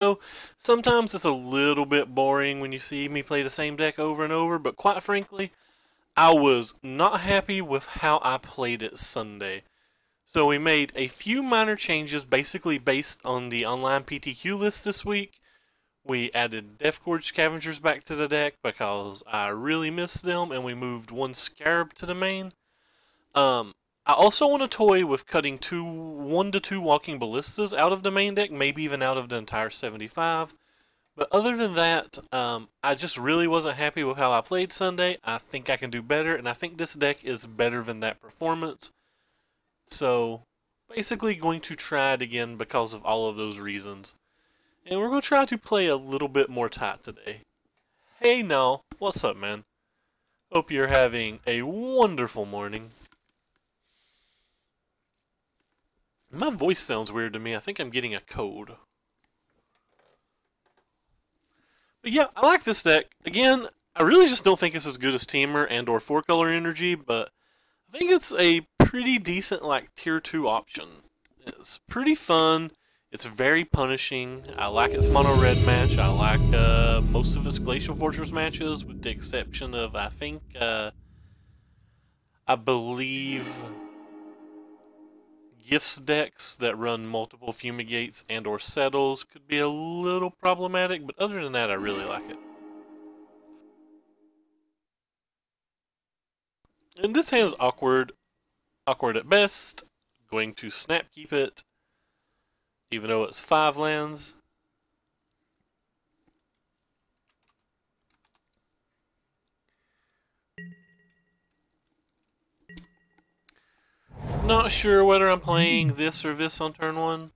though. Sometimes it's a little bit boring when you see me play the same deck over and over, but quite frankly, I was not happy with how I played it Sunday. So we made a few minor changes basically based on the online PTQ list this week. We added Death Gorge Scavengers back to the deck because I really missed them, and we moved one Scarab to the main. I also want to toy with cutting 1 to 2 Walking Ballistas out of the main deck, maybe even out of the entire 75. But other than that, I just really wasn't happy with how I played Sunday. I think I can do better, and I think this deck is better than that performance. So, basically going to try it again because of all of those reasons. And we're going to try to play a little bit more tight today. Hey Null, what's up, man? Hope you're having a wonderful morning. My voice sounds weird to me. I think I'm getting a cold. But yeah, I like this deck. Again, I really just don't think it's as good as Tamer and or 4-color energy, but I think it's a pretty decent like tier 2 option. It's pretty fun. It's very punishing. I like its mono red match. I like most of its Glacial Fortress matches, with the exception of I believe Gifts decks that run multiple Fumigates and or Settles could be a little problematic, but other than that, I really like it. And this hand is awkward at best. Going to snap keep it, even though it's 5 lands. Not sure whether I'm playing this or this on turn 1.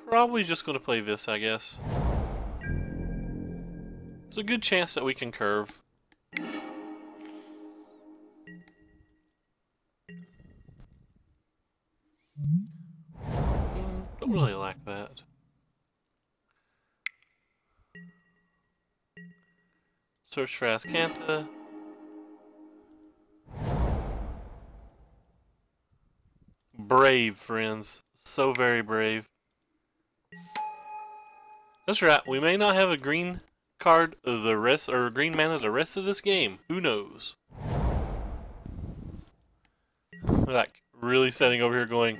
Probably just going to play this, I guess. It's a good chance that we can curve. Don't really like that. Search for Ascanta. Brave, friends. So very brave. That's right, we may not have a green card the rest, or green mana the rest of this game. Who knows? Like, really sitting over here going,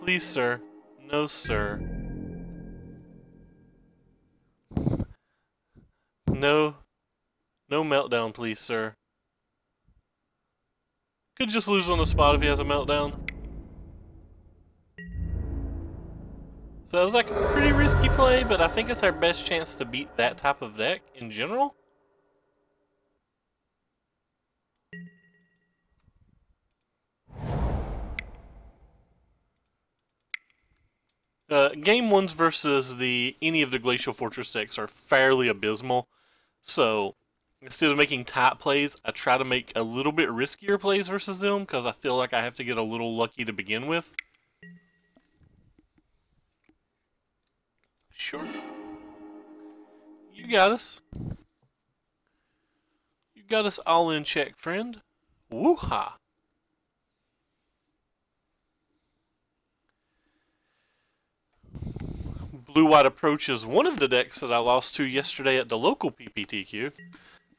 please sir, no sir. No meltdown, please sir. Could just lose on the spot if he has a meltdown. So that was like a pretty risky play, but I think it's our best chance to beat that type of deck in general. Game 1s versus any of the Glacial Fortress decks are fairly abysmal. So instead of making tight plays, I try to make a little bit riskier plays versus them because I feel like I have to get a little lucky to begin with. Sure. You got us. You got us all in check, friend. Woo-ha. Blue-White Approach is one of the decks that I lost to yesterday at the local PPTQ.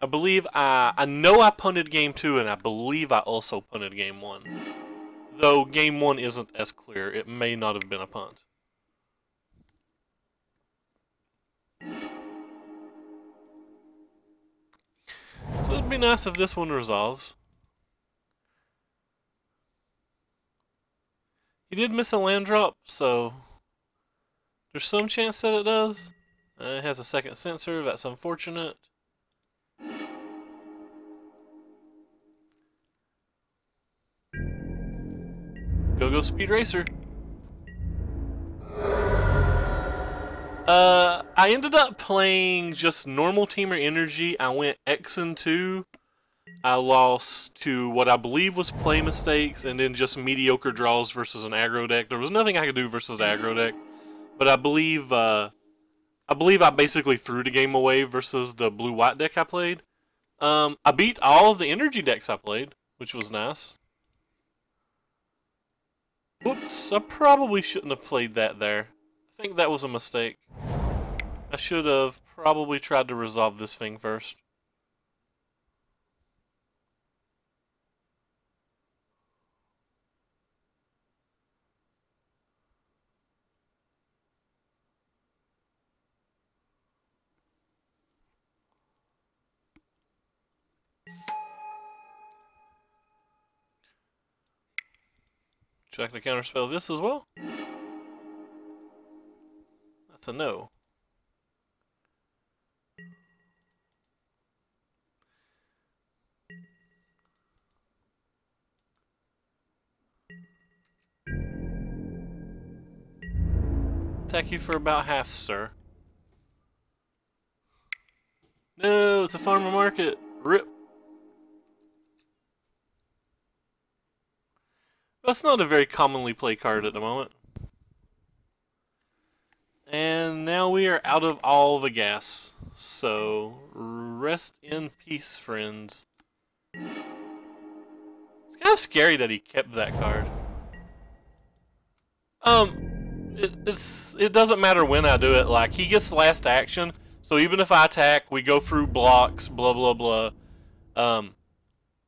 I believe I know I punted game 2, and I believe I also punted game 1. Though game 1 isn't as clear. It may not have been a punt. So it'd be nice if this one resolves. He did miss a land drop, so there's some chance that it does. It has a second sensor, that's unfortunate. Go Speed Racer. I ended up playing just normal Teamer Energy. I went X and 2. I lost to what I believe was play mistakes, and then just mediocre draws versus an aggro deck. There was nothing I could do versus the aggro deck, but I believe I basically threw the game away versus the blue-white deck I played. I beat all of the energy decks I played, which was nice. Whoops, I probably shouldn't have played that there. I think that was a mistake. I should have probably tried to resolve this thing first. Check to counterspell this as well. That's a no. Attack you for about half, sir. No, it's a farmer market. Rip. That's not a very commonly played card at the moment. And now we are out of all the gas. So, rest in peace, friends. It's kind of scary that he kept that card. It doesn't matter when I do it. Like, he gets last action, so even if I attack, we go through blocks, blah blah blah.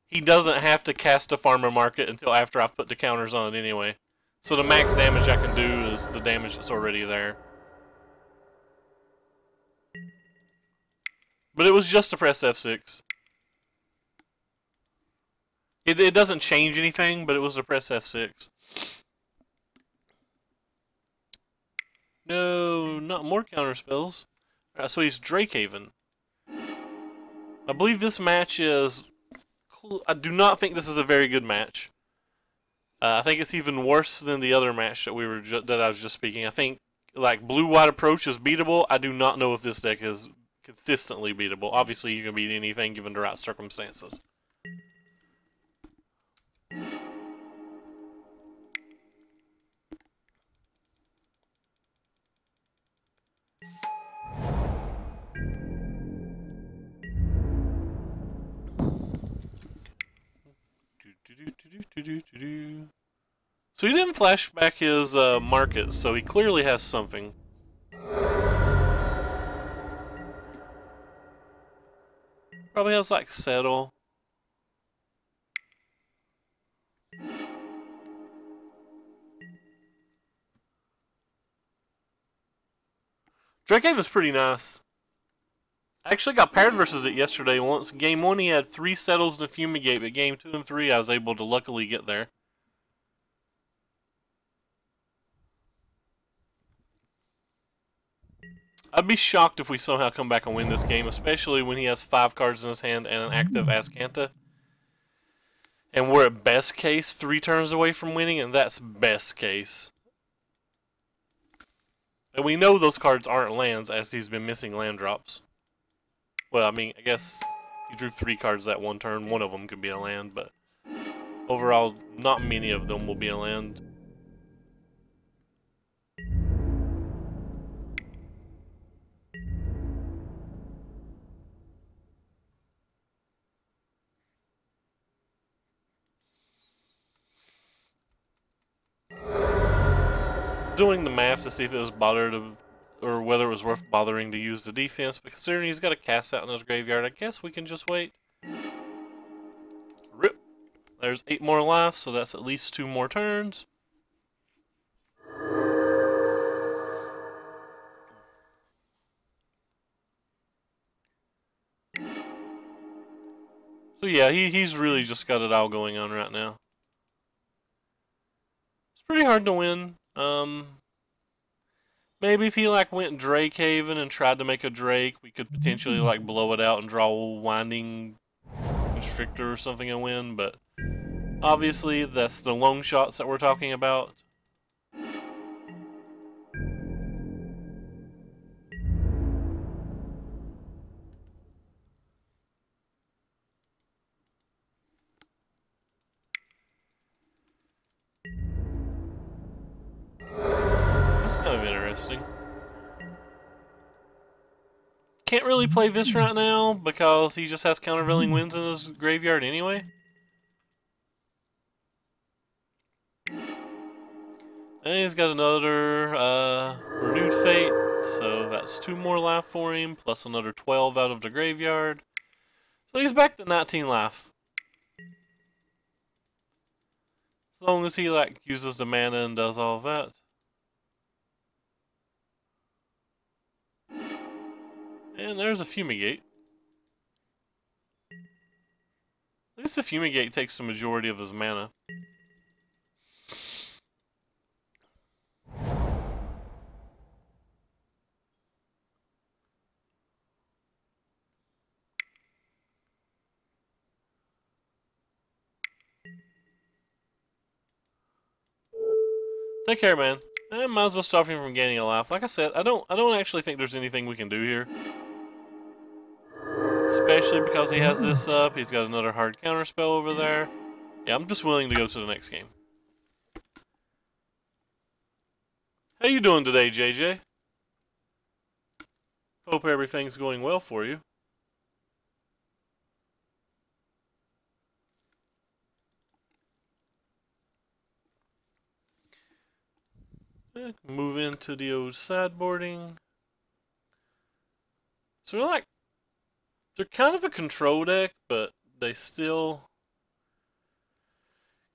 He doesn't have to cast a farmer market until after I've put the counters on it anyway. So the max damage I can do is the damage that's already there. But it was just to press F6. It doesn't change anything, but it was to press F6. No, not more counterspells. Alright, so he's Drakehaven. I believe this match is... I do not think this is a very good match. I think it's even worse than the other match that I was just speaking. I think like blue-white approach is beatable. I do not know if this deck is consistently beatable. Obviously, you can beat anything given the right circumstances. So he didn't flash back his market, so he clearly has something. Probably has like settle. Drakehaven's pretty nice. I actually got paired versus it yesterday once. Game 1 he had 3 settles and a fumigate, but game 2 and 3 I was able to luckily get there. I'd be shocked if we somehow come back and win this game, especially when he has 5 cards in his hand and an active Azcanta. And we're at best case 3 turns away from winning, and that's best case. And we know those cards aren't lands, as he's been missing land drops. Well, I mean, I guess he drew 3 cards that one turn. One of them could be a land, but overall, not many of them will be a land. Doing the math to see if it was bothered or whether it was worth bothering to use the defense, but considering he's got a cast out in his graveyard, I guess we can just wait. Rip. There's 8 more life, so that's at least 2 more turns. So yeah, he's really just got it all going on right now. It's pretty hard to win. Maybe if he like went Drakehaven and tried to make a Drake, we could potentially like blow it out and draw a Winding Constrictor or something and win, but obviously that's the long shots that we're talking about. Interesting. Can't really play this right now because he just has countervailing winds in his graveyard anyway. And he's got another renewed fate, so that's 2 more life for him, plus another 12 out of the graveyard. So he's back to 19 life. As long as he like uses the mana and does all of that. And there's a Fumigate. At least the Fumigate takes the majority of his mana. Take care, man. I might as well stop him from gaining a life. Like I said, I don't actually think there's anything we can do here. Especially because he has this up. He's got another hard counterspell over there. Yeah, I'm just willing to go to the next game. How you doing today, JJ? Hope everything's going well for you. Move into the old sideboarding. So they're kind of a control deck, but they still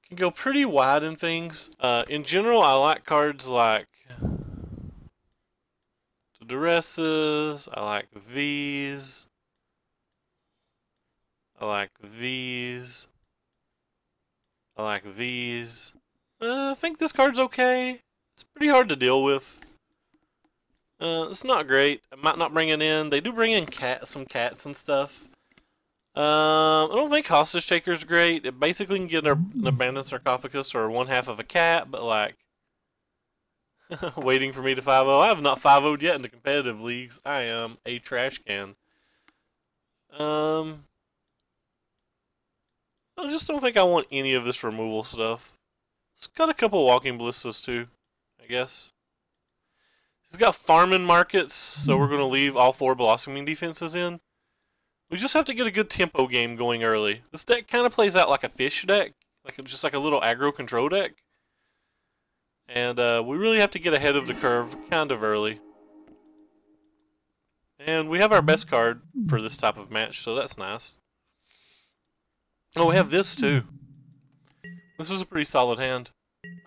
can go pretty wide in things. In general, I like cards like the Duresses, I like V's, I like V's, I like V's. I think this card's okay. It's pretty hard to deal with. It's not great. I might not bring it in. They do bring in some cats and stuff. I don't think Hostage Taker's great. It basically can get an abandoned sarcophagus or one half of a cat, but like waiting for me to 5-0. I have not 5-0'd yet in the competitive leagues. I am a trash can. I just don't think I want any of this removal stuff. It's got a couple walking ballistas too, I guess. He's got farming markets, so we're going to leave all 4 blossoming defenses in. We just have to get a good tempo game going early. This deck kind of plays out like a fish deck, just like a little aggro control deck. And we really have to get ahead of the curve kind of early. And we have our best card for this type of match, so that's nice. Oh, we have this too. This is a pretty solid hand.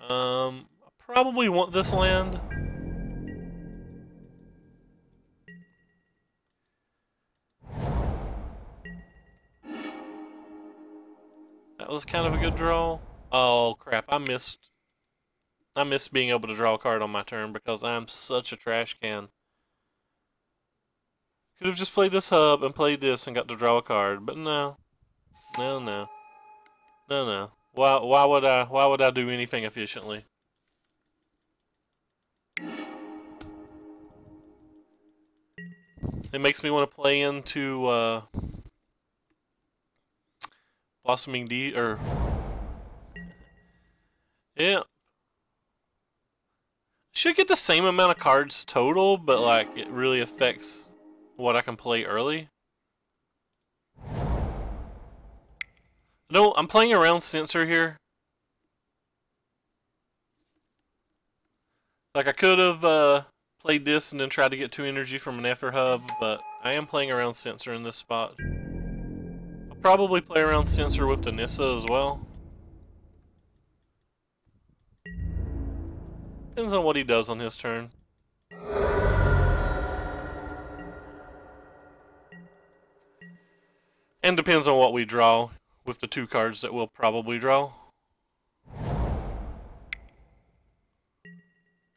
I probably want this land. That was kind of a good draw. Oh crap, I missed being able to draw a card on my turn because I'm such a trash can. Could have just played this hub and played this and got to draw a card, but no. No. Why would I do anything efficiently? It makes me want to play into Blossoming D or yeah. Should get the same amount of cards total, but like it really affects what I can play early. No, I'm playing around Censor here. Like I could have played this and then tried to get 2 energy from an Ether Hub, but I am playing around Censor in this spot. I'll probably play around Censor with the Nissa as well. Depends on what he does on his turn. And depends on what we draw with the 2 cards that we'll probably draw.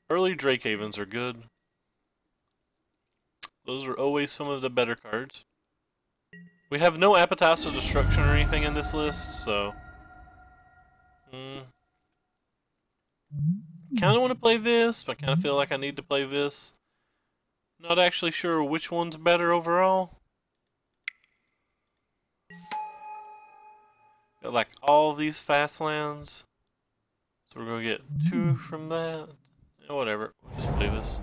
Early Drakehavens are good. Those are always some of the better cards. We have no Appetites of Destruction or anything in this list, so... Kind of want to play this, but I kind of feel like I need to play this. Not actually sure which one's better overall. Got like all these fast lands. So we're going to get 2 from that. Yeah, whatever, we'll just play this.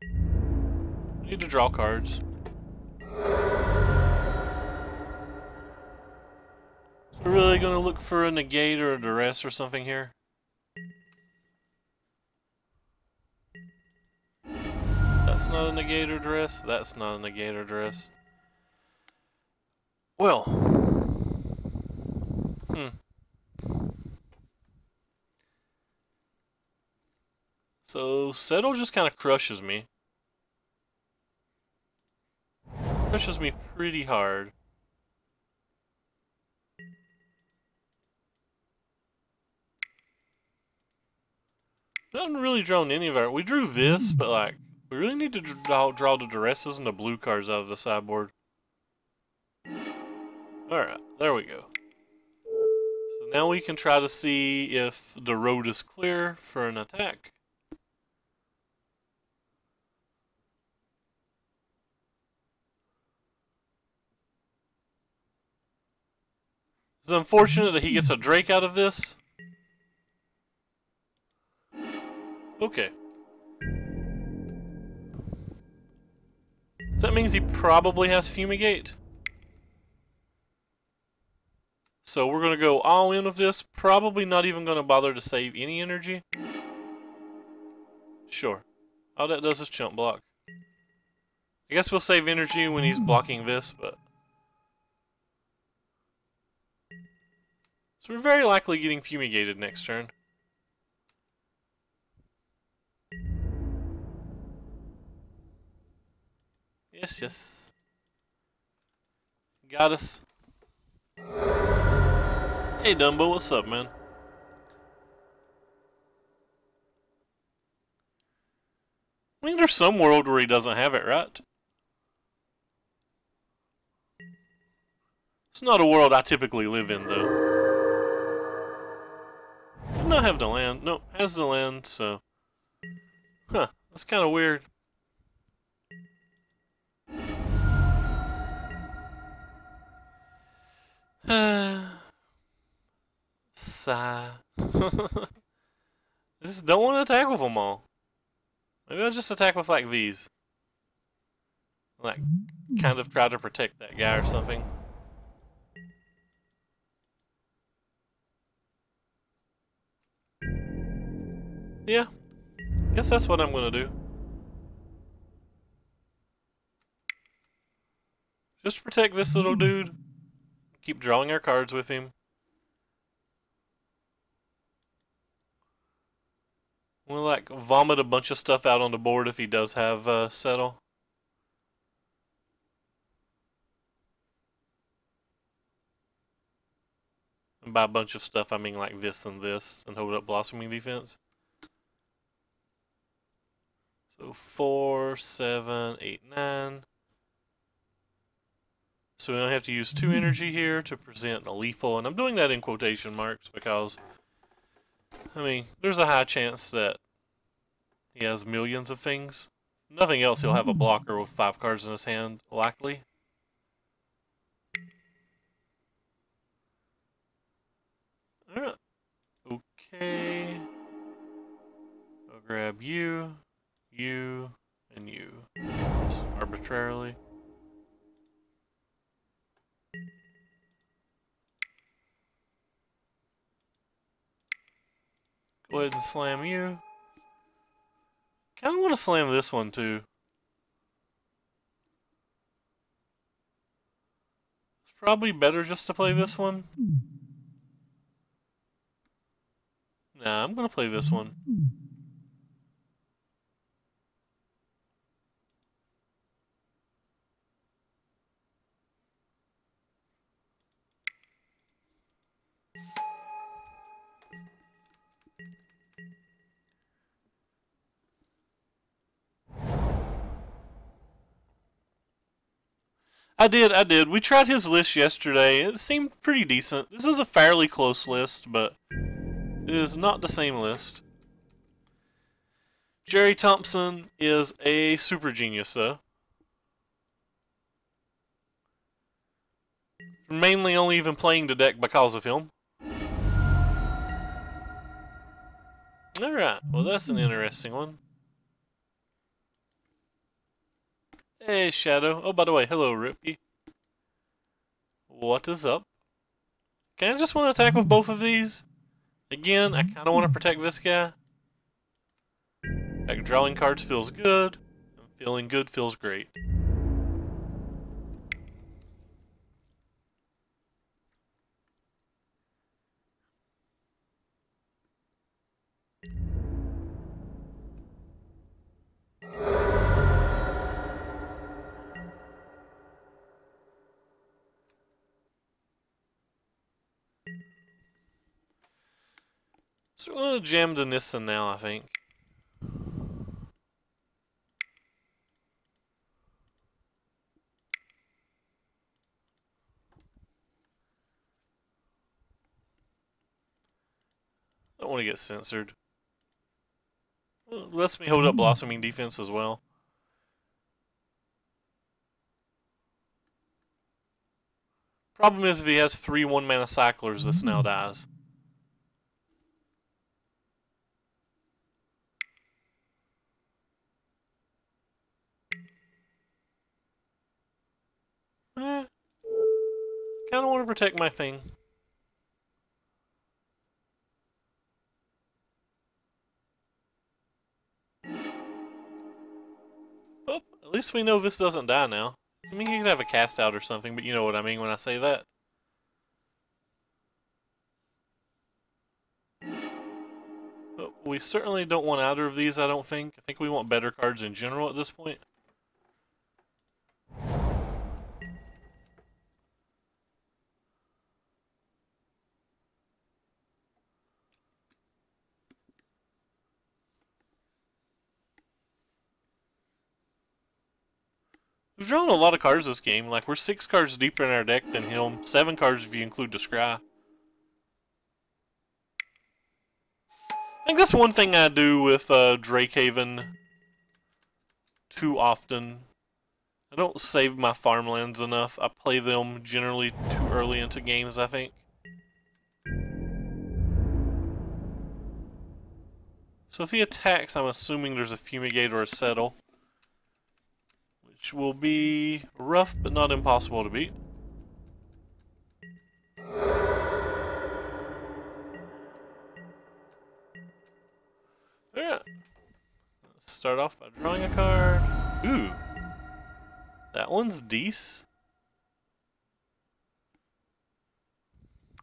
We need to draw cards. So we're really going to look for a negate or a duress or something here. That's not a negator dress. That's not a negator dress. Well. So, Settle just kind of crushes me. Crushes me pretty hard. We haven't really drawn any of our... We drew this, but like, we really need to draw the duresses and the blue cards out of the sideboard. Alright, there we go. So now we can try to see if the road is clear for an attack. It's unfortunate that he gets a Drake out of this. Okay. So that means he probably has Fumigate. So we're going to go all in with this. Probably not even going to bother to save any energy. Sure. All that does is chump block. I guess we'll save energy when he's blocking this, but... So we're very likely getting Fumigated next turn. Yes, yes. Got us. Hey Dumbo, what's up, man? I mean, there's some world where he doesn't have it, right? It's not a world I typically live in, though. Did not have the land. Nope, has the land, so... Huh, that's kind of weird. Sigh. I just don't want to attack with them all. Maybe I'll just attack with like these. Like, kind of try to protect that guy or something. Yeah, guess that's what I'm gonna do. Just protect this little dude. Keep drawing our cards with him. We'll like vomit a bunch of stuff out on the board if he does have Settle. And by a bunch of stuff I mean like this and hold up Blossoming Defense. So 4, 7, 8, 9. So we only have to use 2 energy here to present a lethal, and I'm doing that in quotation marks because, I mean, there's a high chance that he has millions of things. Nothing else, he'll have a blocker with 5 cards in his hand, likely. Alright. Okay. I'll grab you, and you. Just arbitrarily. Go ahead and slam you. Kinda want to slam this one too. It's probably better just to play this one. Nah, I'm gonna play this one. I did. We tried his list yesterday. It seemed pretty decent. This is a fairly close list, but it is not the same list. Jerry Thompson is a super genius, though. Mainly only even playing the deck because of him. Alright, well that's an interesting one. Hey, Shadow. Oh, by the way, hello, Rippy. What is up? Can I just want to attack with both of these? Again, I kind of want to protect this guy. Like, drawing cards feels good. Feeling good, feels great. So we're going to jam to Nissa now, I think. I don't want to get censored. Well, it lets me hold up Blossoming Defense as well. Problem is, if he has 3 1-mana cyclers, this now dies. Kinda want to protect my thing. Oh, at least we know this doesn't die now. I mean, you could have a cast out or something, but you know what I mean when I say that. But we certainly don't want either of these, I don't think. I think we want better cards in general at this point. We've drawn a lot of cards this game. Like, we're 6 cards deeper in our deck than him. 7 cards if you include the Scry. I think that's one thing I do with Drakehaven too often. I don't save my farmlands enough. I play them generally too early into games, I think. So if he attacks, I'm assuming there's a Fumigate or a Settle. Which will be rough, but not impossible to beat. Alright. Let's start off by drawing a card. Ooh. That one's decent.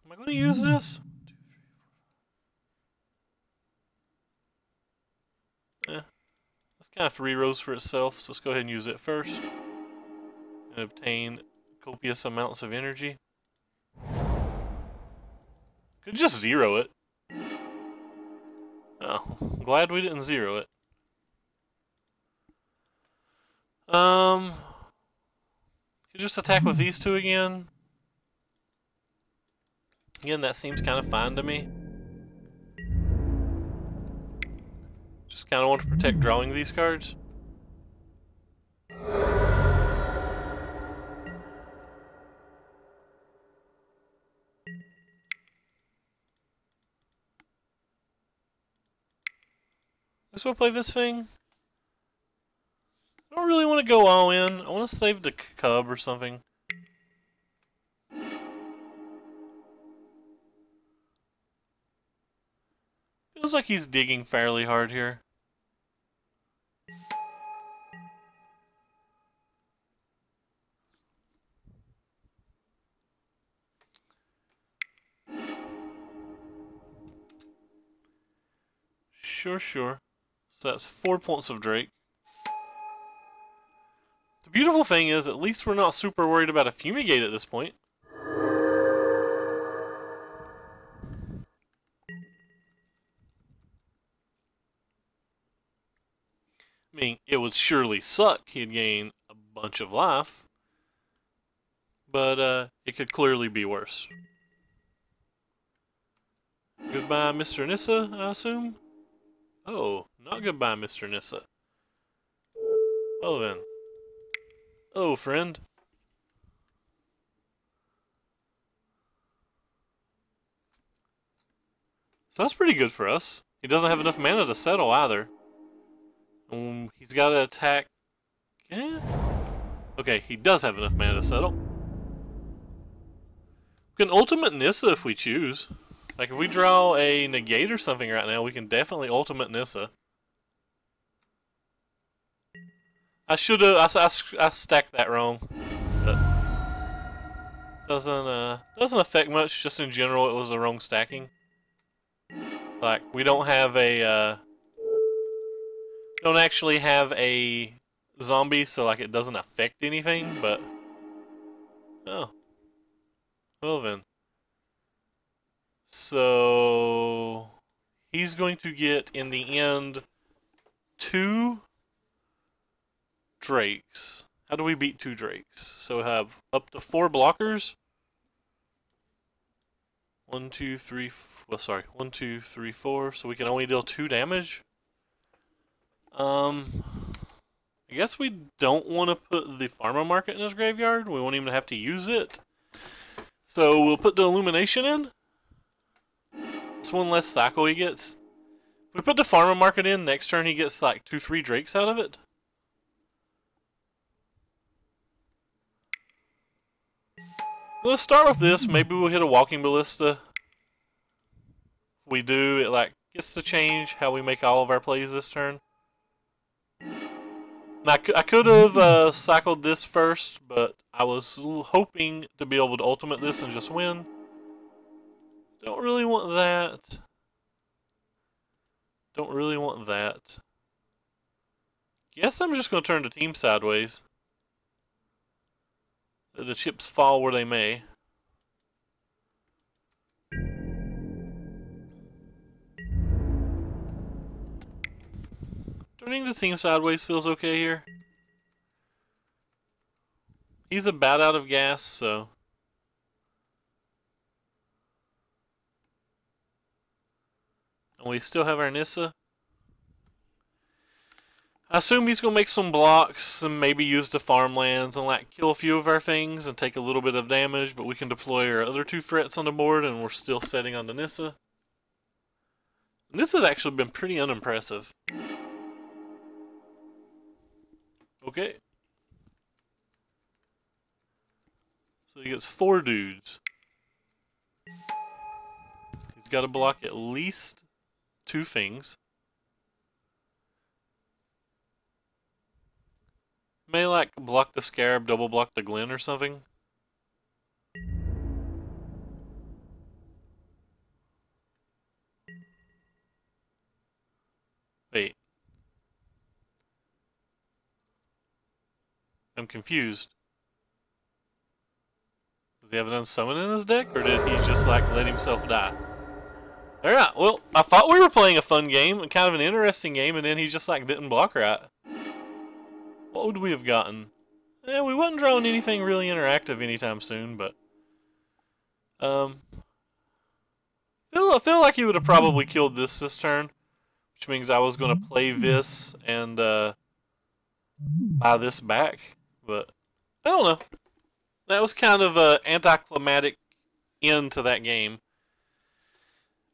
Am I going to use this? That's kind of 3 rows for itself, so let's go ahead and use it first. And obtain copious amounts of energy. Could just zero it. Oh, I'm glad we didn't zero it. Could just attack with these 2 again. Again, that seems kind of fine to me. Just kind of want to protect drawing these cards. Guess we'll play this thing. I don't really want to go all in. I want to save the cub or something. Feels like he's digging fairly hard here. Sure. So that's 4 points of Drake. The beautiful thing is, at least we're not super worried about a Fumigate at this point. I mean, it would surely suck he'd gain a bunch of life, but it could clearly be worse. Goodbye, Mr. Nissa, I assume? Oh, not goodbye, Mr. Nissa. Well then. Oh, friend. So that's pretty good for us. He doesn't have enough mana to settle either. He's got to attack. Yeah. Okay, he does have enough mana to settle. We can ultimate Nissa if we choose. Like, if we draw a negate or something right now, we can definitely ultimate Nissa. I should have. I stacked that wrong. But doesn't affect much. Just in general, it was the wrong stacking. Like we don't have a don't actually have a zombie, so like it doesn't affect anything. But oh, well then. So he's going to get in the end 2 drakes. How do we beat 2 drakes? So we have up to 4 blockers. 1, 2, 3. Well, sorry, 1, 2, 3, 4. So we can only deal 2 damage. I guess we don't want to put the farmer market in his graveyard. We won't even have to use it. So we'll put the illumination in. It's 1 less cycle he gets. If we put the farmer market in, next turn he gets like 2, 3 drakes out of it. Let's start with this. Maybe we'll hit a walking ballista. If we do, it like gets to change how we make all of our plays this turn. Now, I could have cycled this first, but I was hoping to be able to ultimate this and just win. Don't really want that. Don't really want that. Guess I'm just going to turn the team sideways. The chips fall where they may. Turning the team sideways feels okay here. He's about out of gas, so... And we still have our Nissa. I assume he's going to make some blocks and maybe use the farmlands and like kill a few of our things and take a little bit of damage, but we can deploy our other 2 threats on the board and we're still setting on the Nissa. And this has actually been pretty unimpressive. Okay. So he gets 4 dudes. He's got to block at least 2 things. May like block the Scarab, double block the Glen or something. Wait. I'm confused. Does he have an unsummon in his deck, or did he just like let himself die? Alright, well, I thought we were playing a fun game, kind of an interesting game, and then he just like didn't block right. What would we have gotten? We wasn't drawing anything really interactive anytime soon, but I feel like he would have probably killed this turn, which means I was going to play this and buy this back, but I don't know. That was kind of an anticlimactic end to that game.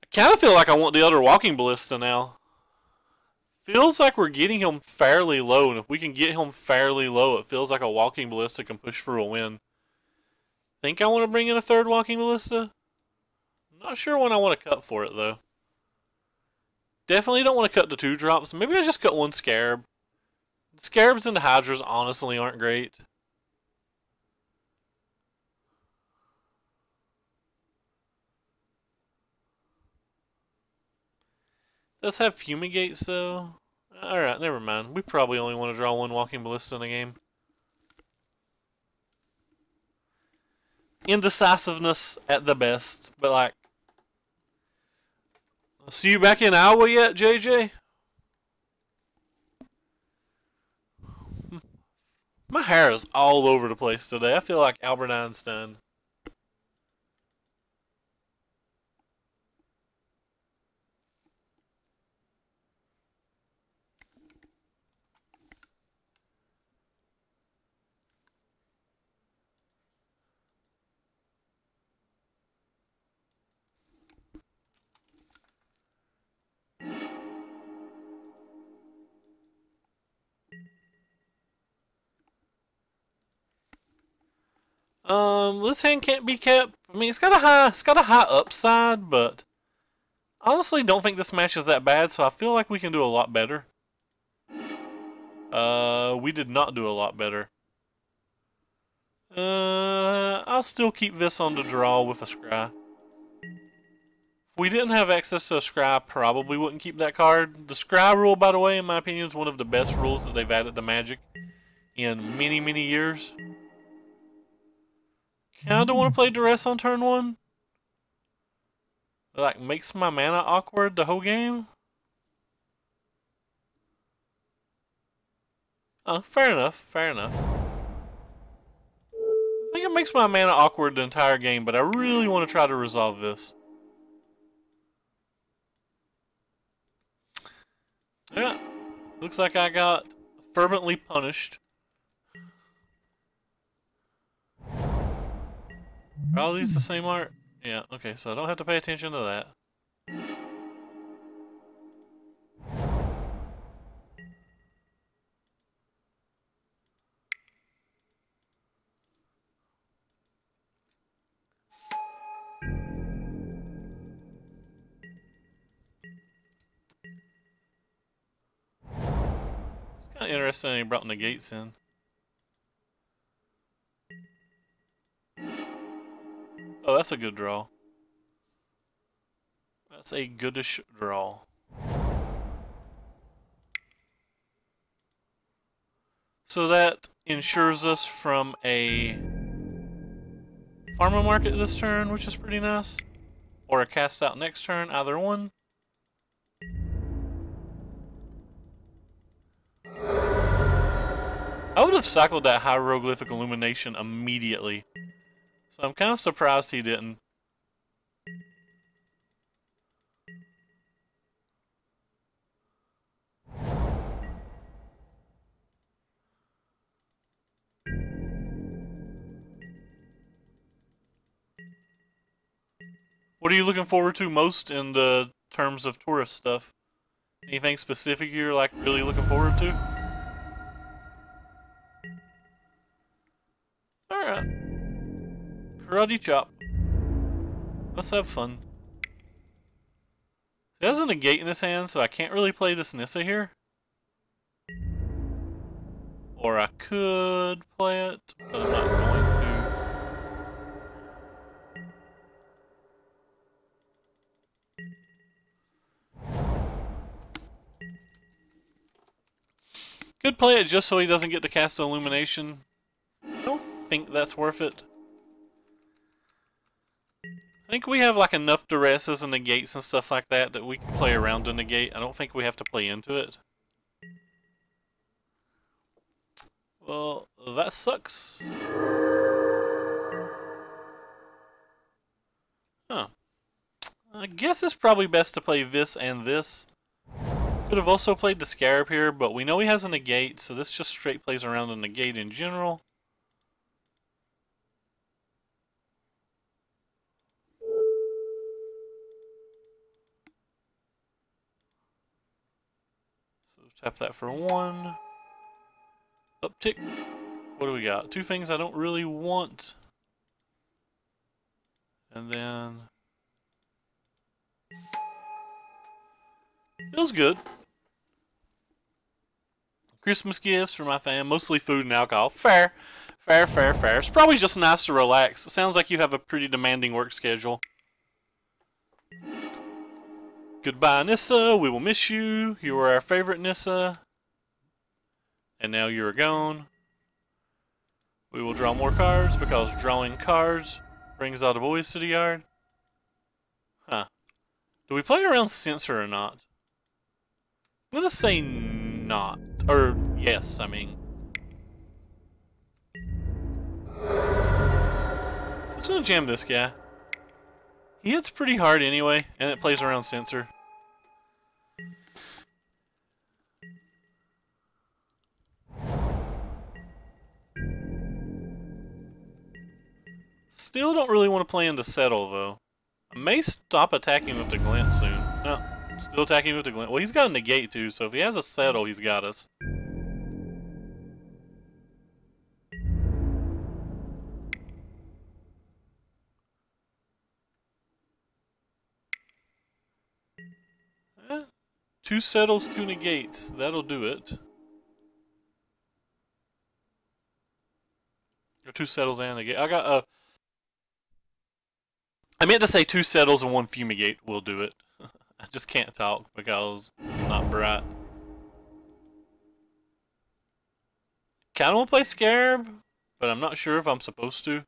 I kind of feel like I want the other walking ballista now. Feels like we're getting him fairly low, and if we can get him fairly low, it feels like a walking ballista can push for a win. Think I want to bring in a 3rd walking ballista? Not sure when I want to cut for it, though. Definitely don't want to cut the 2 drops. Maybe I just cut 1 Scarab. The Scarabs and the Hydras honestly aren't great. Does have Fumigates, though? Alright, never mind. We probably only want to draw 1 walking ballista in a game. Indecisiveness at the best, but like... See you back in Iowa yet, JJ? My hair is all over the place today. I feel like Albert Einstein. This hand can't be kept. I mean, it's got a high upside, but honestly, don't think this match is that bad. So I feel like we can do a lot better. We did not do a lot better. I'll still keep this on the draw with a scry. If we didn't have access to a scry, I probably wouldn't keep that card. The scry rule, by the way, in my opinion, is one of the best rules that they've added to Magic in many, many years. Kinda want to play Duress on turn 1. It, like, makes my mana awkward the whole game. Oh, fair enough, fair enough. I think it makes my mana awkward the entire game, but I really want to try to resolve this. Yeah, looks like I got fervently punished. Are all these the same art? Yeah, okay, so I don't have to pay attention to that. It's kind of interesting he brought negates in. Oh, that's a good draw. That's a goodish draw. So that ensures us from a Pharma Market this turn, which is pretty nice. Or a Cast Out next turn, either one. I would have cycled that Hieroglyphic Illumination immediately. So I'm kind of surprised he didn't. What are you looking forward to most in the terms of tourist stuff? Anything specific you're like really looking forward to? Alright. Karate chop. Let's have fun. He has a negate in his hand, so I can't really play this Nissa here. Or I could play it, but I'm not going to. Could play it just so he doesn't get to cast the Illumination. I don't think that's worth it. I think we have like enough duresses and negates and stuff like that that we can play around the negate. I don't think we have to play into it. Well, that sucks. Huh. I guess it's probably best to play this and this. Could have also played the Scarab here, but we know he has a negate, so this just straight plays around a negate in general. So tap that for 1. Uptick. What do we got? 2 things I don't really want. And then... feels good. Christmas gifts for my fam, mostly food and alcohol. Fair. Fair, fair, fair. It's probably just nice to relax. It sounds like you have a pretty demanding work schedule. Goodbye, Nissa. We will miss you. You were our favorite Nissa. And now you're gone. We will draw more cards because drawing cards brings all the boys to the yard. Huh. Do we play around Censor or not? I'm gonna say not. Or yes, I mean. I'm just gonna jam this guy. He hits pretty hard anyway, and it plays around Censor. Still don't really want to play into Settle, though. I may stop attacking with the Glint soon. No, still attacking with the Glint. Well, he's got a negate too, so if he has a Settle, he's got us. Eh, 2 Settles, 2 negates. That'll do it. Or 2 settles and a gate. I got I meant to say 2 settles and 1 fumigate will do it. I just can't talk because I'm not bright. Kinda wanna play Scarab, but I'm not sure if I'm supposed to.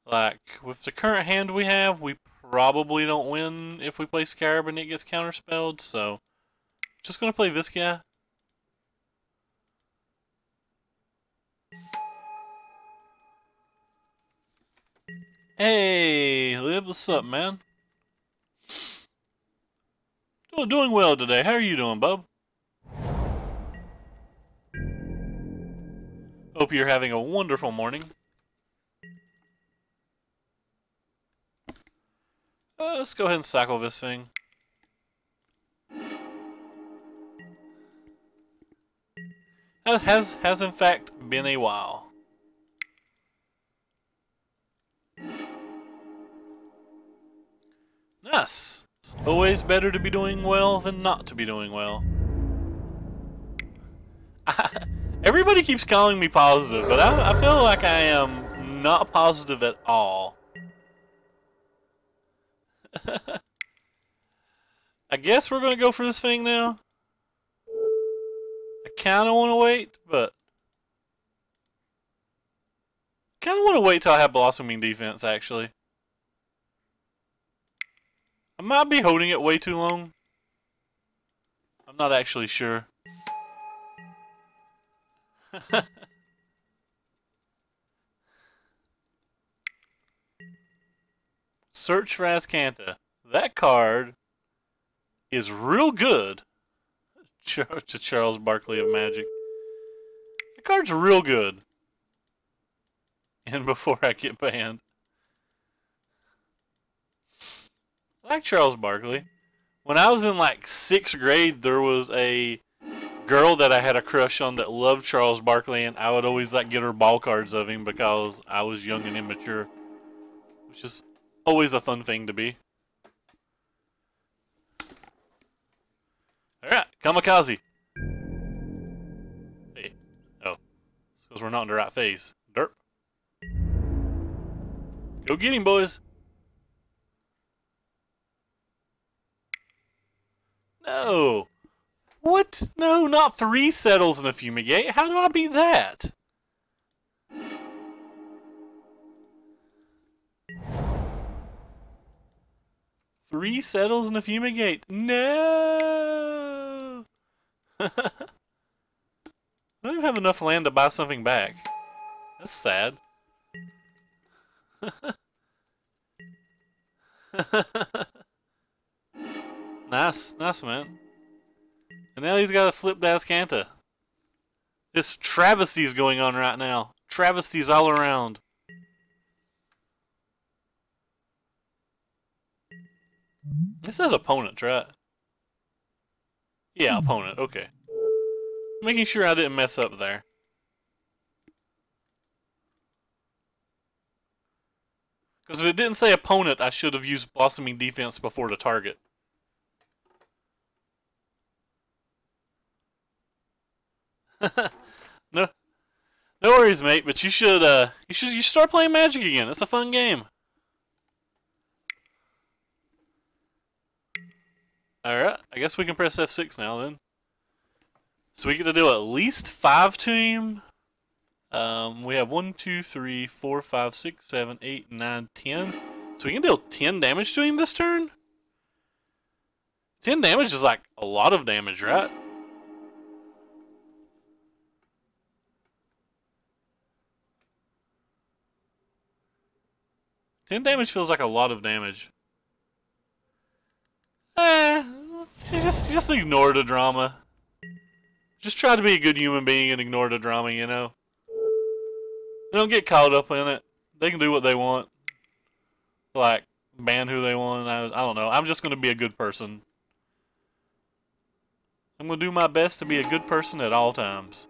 Like, with the current hand we have, we probably don't win if we play Scarab and it gets counterspelled, so just gonna play this guy. Hey, Lib, what's up, man? Doing well today. How are you doing, bub? Hope you're having a wonderful morning. Let's go ahead and cycle this thing. Has in fact been a while. Nice. It's always better to be doing well than not to be doing well. Everybody keeps calling me positive, but I feel like I am not positive at all. I guess we're gonna go for this thing now. I kinda wanna wait, but kinda wanna wait till I have blossoming defense actually. I might be holding it way too long. I'm not actually sure. Search for Azcanta. That card is real good. To Charles Barkley of Magic. That card's real good. And before I get banned. I like Charles Barkley. When I was in like 6th grade, there was a girl that I had a crush on that loved Charles Barkley, and I would always like get her ball cards of him because I was young and immature. Which is always a fun thing to be. Alright, kamikaze. Hey. Oh. It's because we're not in the right phase. Derp. Go get him, boys. No. What? No, not 3 settles and a fumigate. How do I beat that? Three settles and a fumigate. No. I don't even have enough land to buy something back. That's sad. Nice, man. And now he's got a flip Azcanta. This travesty going on right now. Travesties all around. This says opponent, right? Yeah, opponent. Okay. Making sure I didn't mess up there. Because if it didn't say opponent, I should have used blossoming defense before the target. No worries, mate. But you should start playing Magic again. It's a fun game. All right, I guess we can press F6 now then. So we get to do at least 5 to him. We have 1, 2, 3, 4, 5, 6, 7, 8, 9, 10. So we can deal 10 damage to him this turn. 10 damage is like a lot of damage, right? Ten damage feels like a lot of damage. Just ignore the drama. Just try to be a good human being and ignore the drama, you know? Don't get caught up in it. They can do what they want. Like, ban who they want. I don't know. I'm just going to be a good person. I'm going to do my best to be a good person at all times.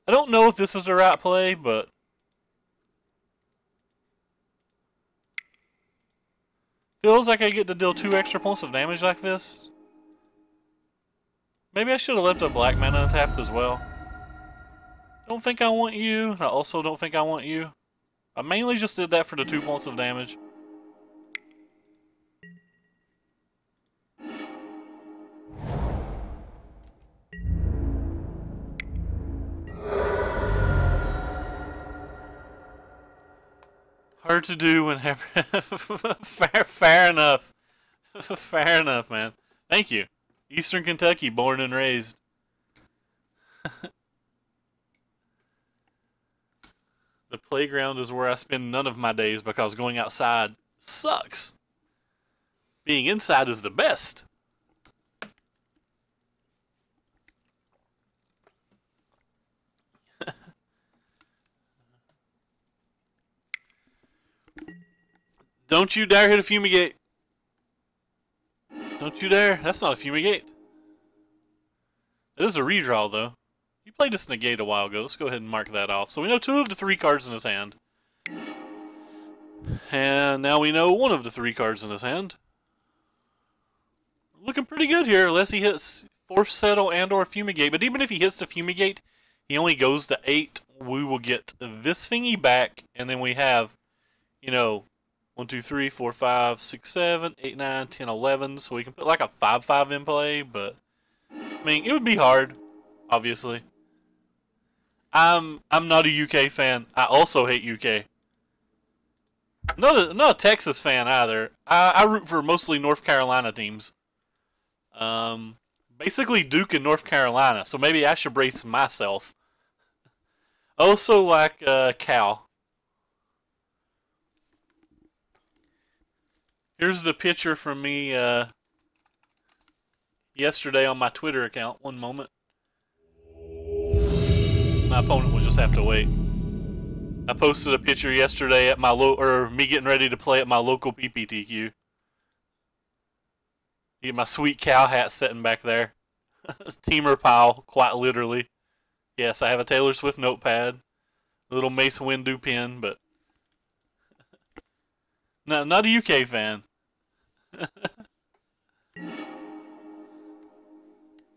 I don't know if this is the right play, but feels like I get to deal 2 extra points of damage like this. Maybe I should have left a black mana untapped as well. Don't think I want you. I also don't think I want you. I mainly just did that for the 2 points of damage. Hard to do when fair enough. Fair enough, man. Thank you. Eastern Kentucky, born and raised. The playground is where I spend none of my days because going outside sucks. Being inside is the best. Don't you dare hit a fumigate. Don't you dare. That's not a fumigate. It is a redraw, though. He played this negate a while ago. Let's go ahead and mark that off. So we know 2 of the 3 cards in his hand. And now we know 1 of the 3 cards in his hand. Looking pretty good here, unless he hits Force Settle and or Fumigate. But even if he hits the Fumigate, he only goes to 8. We will get this thingy back, and then we have, you know, 1, 2, 3, 4, 5, 6, 7, 8, 9, 10, 11. So we can put like a 5/5 in play, but I mean, it would be hard, obviously. I'm not a UK fan. I also hate UK. Not a Texas fan either. I root for mostly North Carolina teams. Basically Duke and North Carolina. So maybe I should brace myself. Also like Cal. Here's the picture from me yesterday on my Twitter account. One moment. My opponent will just have to wait. I posted a picture yesterday at my me getting ready to play at my local PPTQ. Get my sweet cow hat sitting back there. Teamer pile, quite literally. Yes, I have a Taylor Swift notepad, a little Mace Windu pen, but no, not a UK fan.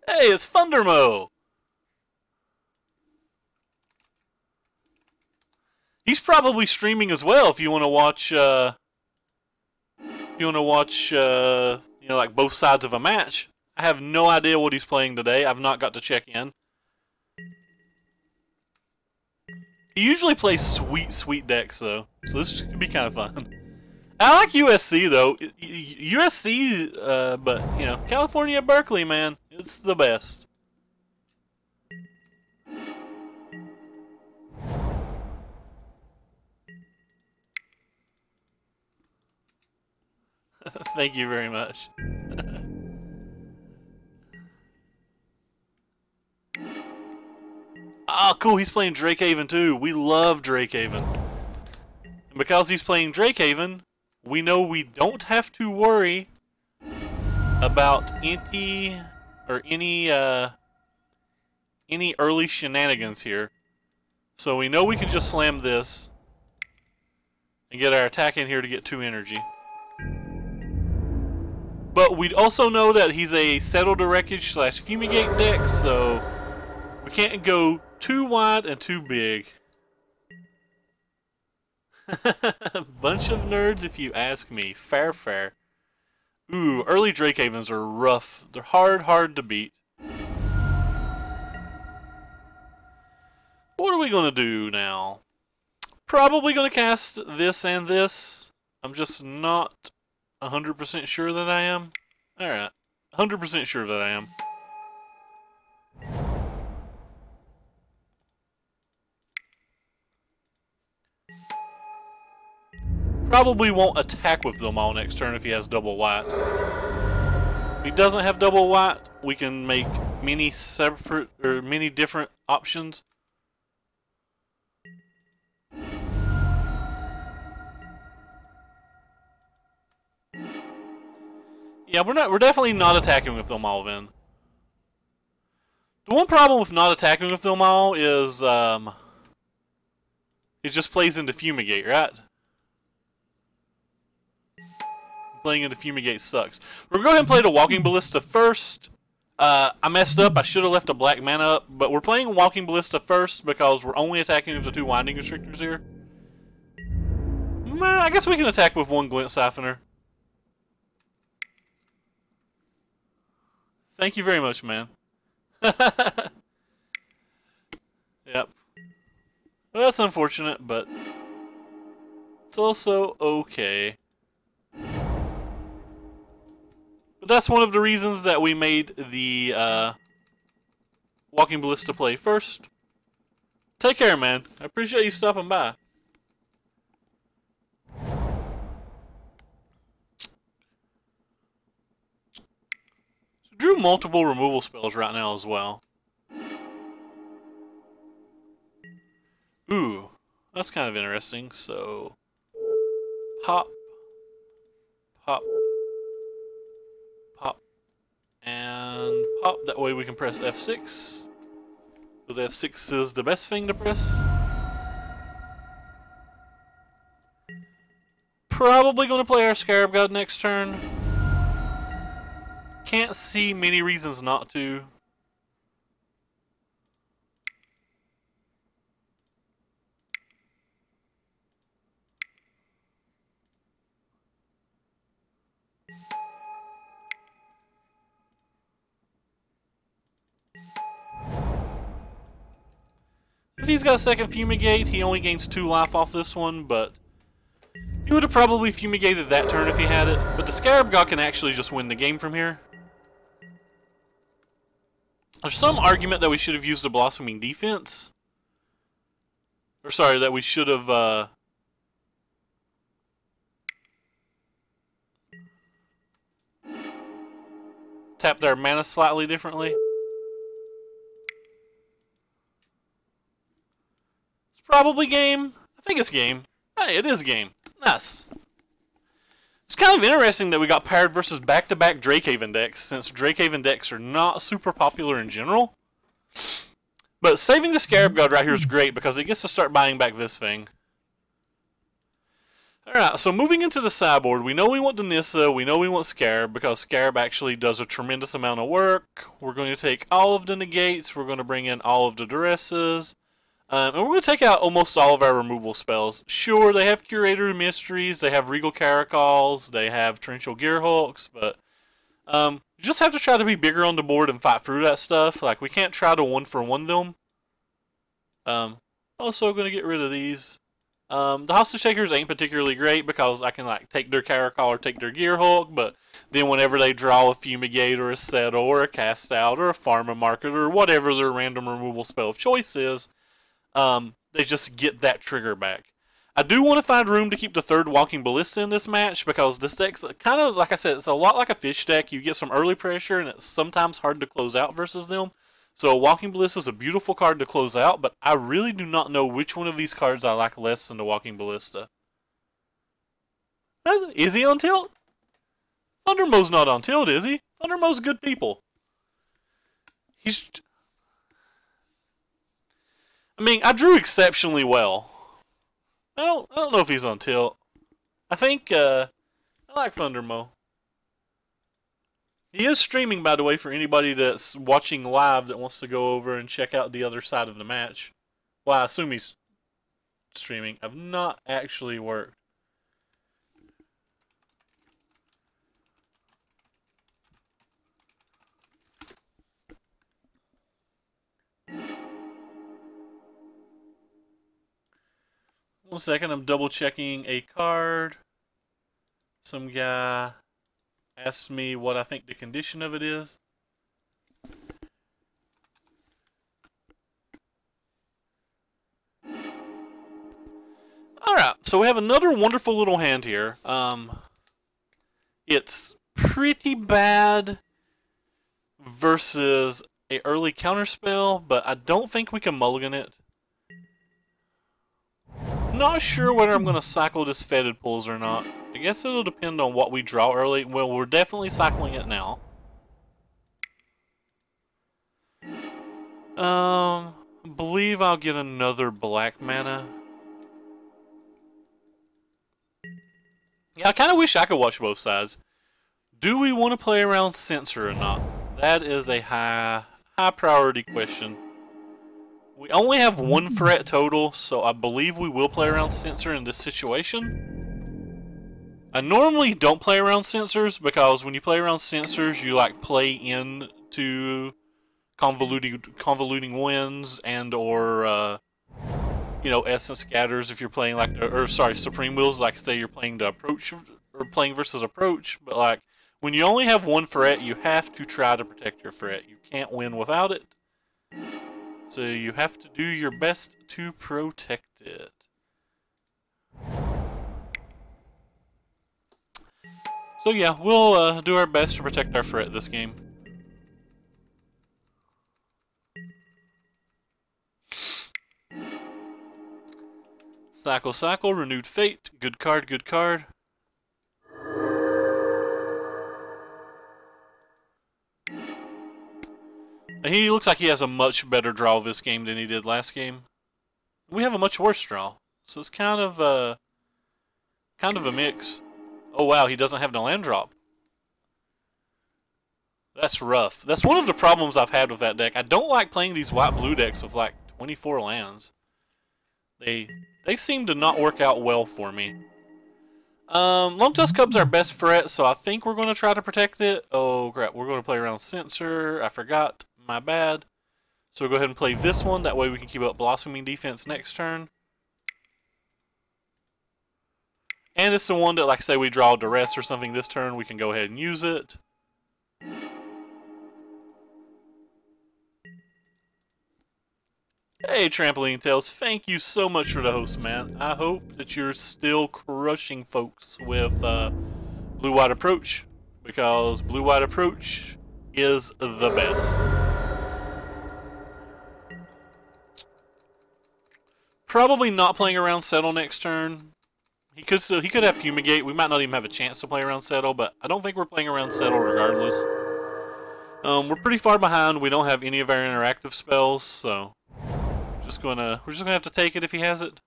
Hey, it's Thundermo. He's probably streaming as well. If you want to watch, you know, like both sides of a match. I have no idea what he's playing today. I've not got to check in. He usually plays sweet decks though, so this could be kind of fun. I like USC though. USC, but you know, California, Berkeley, man, it's the best. Thank you very much. Ah, cool, he's playing Drakehaven too. We love Drakehaven. And because he's playing Drakehaven, we know we don't have to worry about any early shenanigans here. So we know we can just slam this and get our attack in here to get 2 energy. But we also know that he's a Settle to Wreckage / Fumigate deck, so we can't go too wide and too big. Bunch of nerds if you ask me. Fair. Ooh, early Drakehavens are rough. They're hard to beat. What are we going to do now? Probably going to cast this and this. I'm just not 100% sure that I am. Alright. 100% sure that I am. Probably won't attack with them all next turn if he has double white. If he doesn't have double white, we can make many separate or many different options. Yeah, we're definitely not attacking with them all then. The one problem with not attacking with them all is it just plays into Fumigate, right? Playing into Fumigate sucks. We're going to go ahead and play the Walking Ballista first. I messed up. I should have left a black mana up, but we're playing Walking Ballista first because we're only attacking with the 2 Winding Restrictors here. I guess we can attack with 1 Glint Siphoner. Thank you very much, man. Yep. Well, that's unfortunate, but it's also okay. But that's one of the reasons that we made the Walking Ballista play first. Take care, man. I appreciate you stopping by. So, drew multiple removal spells right now as well. Ooh, that's kind of interesting. So, pop, pop, pop, and pop. That way we can press F6. Because F6 is the best thing to press. Probably going to play our Scarab God next turn. Can't see many reasons not to. If he's got a second Fumigate, he only gains 2 life off this one, but he would have probably Fumigated that turn if he had it. But the Scarab God can actually just win the game from here. There's some argument that we should have used a Blossoming Defense. Or sorry, that we should have tapped our mana slightly differently. Probably game. I think it's game. Hey, it is game. Nice. It's kind of interesting that we got paired versus back-to-back Drakehaven decks, since Drakehaven decks are not super popular in general. But saving the Scarab God right here is great because it gets to start buying back this thing. Alright, so moving into the sideboard, we know we want the Nissa, we know we want Scarab, because Scarab actually does a tremendous amount of work. We're going to take all of the negates, we're going to bring in all of the duresses. And we're going to take out almost all of our removal spells. Sure, they have Curator of Mysteries, they have Regal Caracals, they have Torrential Gearhulks, but you just have to try to be bigger on the board and fight through that stuff. Like, we can't try to 1-for-1 them. Also going to get rid of these. The Hostage Takers ain't particularly great because I can like take their Caracal or take their Gearhulk, but then whenever they draw a Fumigate or a Settle or a Cast Out or a Pharma Market or whatever their random removal spell of choice is, they just get that trigger back. I do want to find room to keep the 3rd Walking Ballista in this match because this deck's kind of, like I said, it's a lot like a fish deck. You get some early pressure and it's sometimes hard to close out versus them. So Walking Ballista is a beautiful card to close out, but I really do not know which one of these cards I like less than the Walking Ballista. Is he on tilt? Thundermo's not on tilt, is he? Thundermo's good people. I mean, I drew exceptionally well. I don't know if he's on tilt. I think I like Thundermo. He is streaming, by the way, for anybody that's watching live that wants to go over and check out the other side of the match. Well, I assume he's streaming. I've not actually worked. One second, I'm double checking a card. Some guy asked me what I think the condition of it is. Alright, so we have another wonderful little hand here. It's pretty bad versus a early counterspell, but I don't think we can mulligan it. Not sure whether I'm going to cycle this Fetid Pulls or not. I guess it'll depend on what we draw early. Well, we're definitely cycling it now. I believe I'll get another black mana. Yeah, I kind of wish I could watch both sides. Do we want to play around Censor or not? That is a high priority question. We only have 1 threat total, so I believe we will play around sensor in this situation. I normally don't play around sensors because when you play around sensors, you like play into convoluting winds and or you know, essence scatters if you're playing like supreme wheels, like say you're playing the approach or playing versus approach. But like when you only have 1 threat, you have to try to protect your threat. You can't win without it. So you have to do your best to protect it. So yeah, we'll do our best to protect our threat this game. Cycle, renewed fate. Good card, good card. He looks like he has a much better draw this game than he did last game. We have a much worse draw, so it's kind of a mix. Oh wow, he doesn't have no land drop. That's rough. That's one of the problems I've had with that deck. I don't like playing these white-blue decks with like 24 lands. They seem to not work out well for me. Longtusk Cub's our best threat, so I think we're going to try to protect it. Oh crap, we're going to play around Sensor. I forgot. My bad. So we'll go ahead and play this one. That way we can keep up Blossoming Defense next turn. And it's the one that, like, say we draw Duress or something this turn, we can go ahead and use it. Hey, Trampoline Tales, thank you so much for the host, man. I hope that you're still crushing folks with Blue-White Approach, because Blue-White Approach is the best. Probably not playing around Settle next turn. He could have Fumigate. We might not even have a chance to play around Settle, but I don't think we're playing around Settle regardless. We're pretty far behind. We don't have any of our interactive spells, so we're just gonna have to take it if he has it.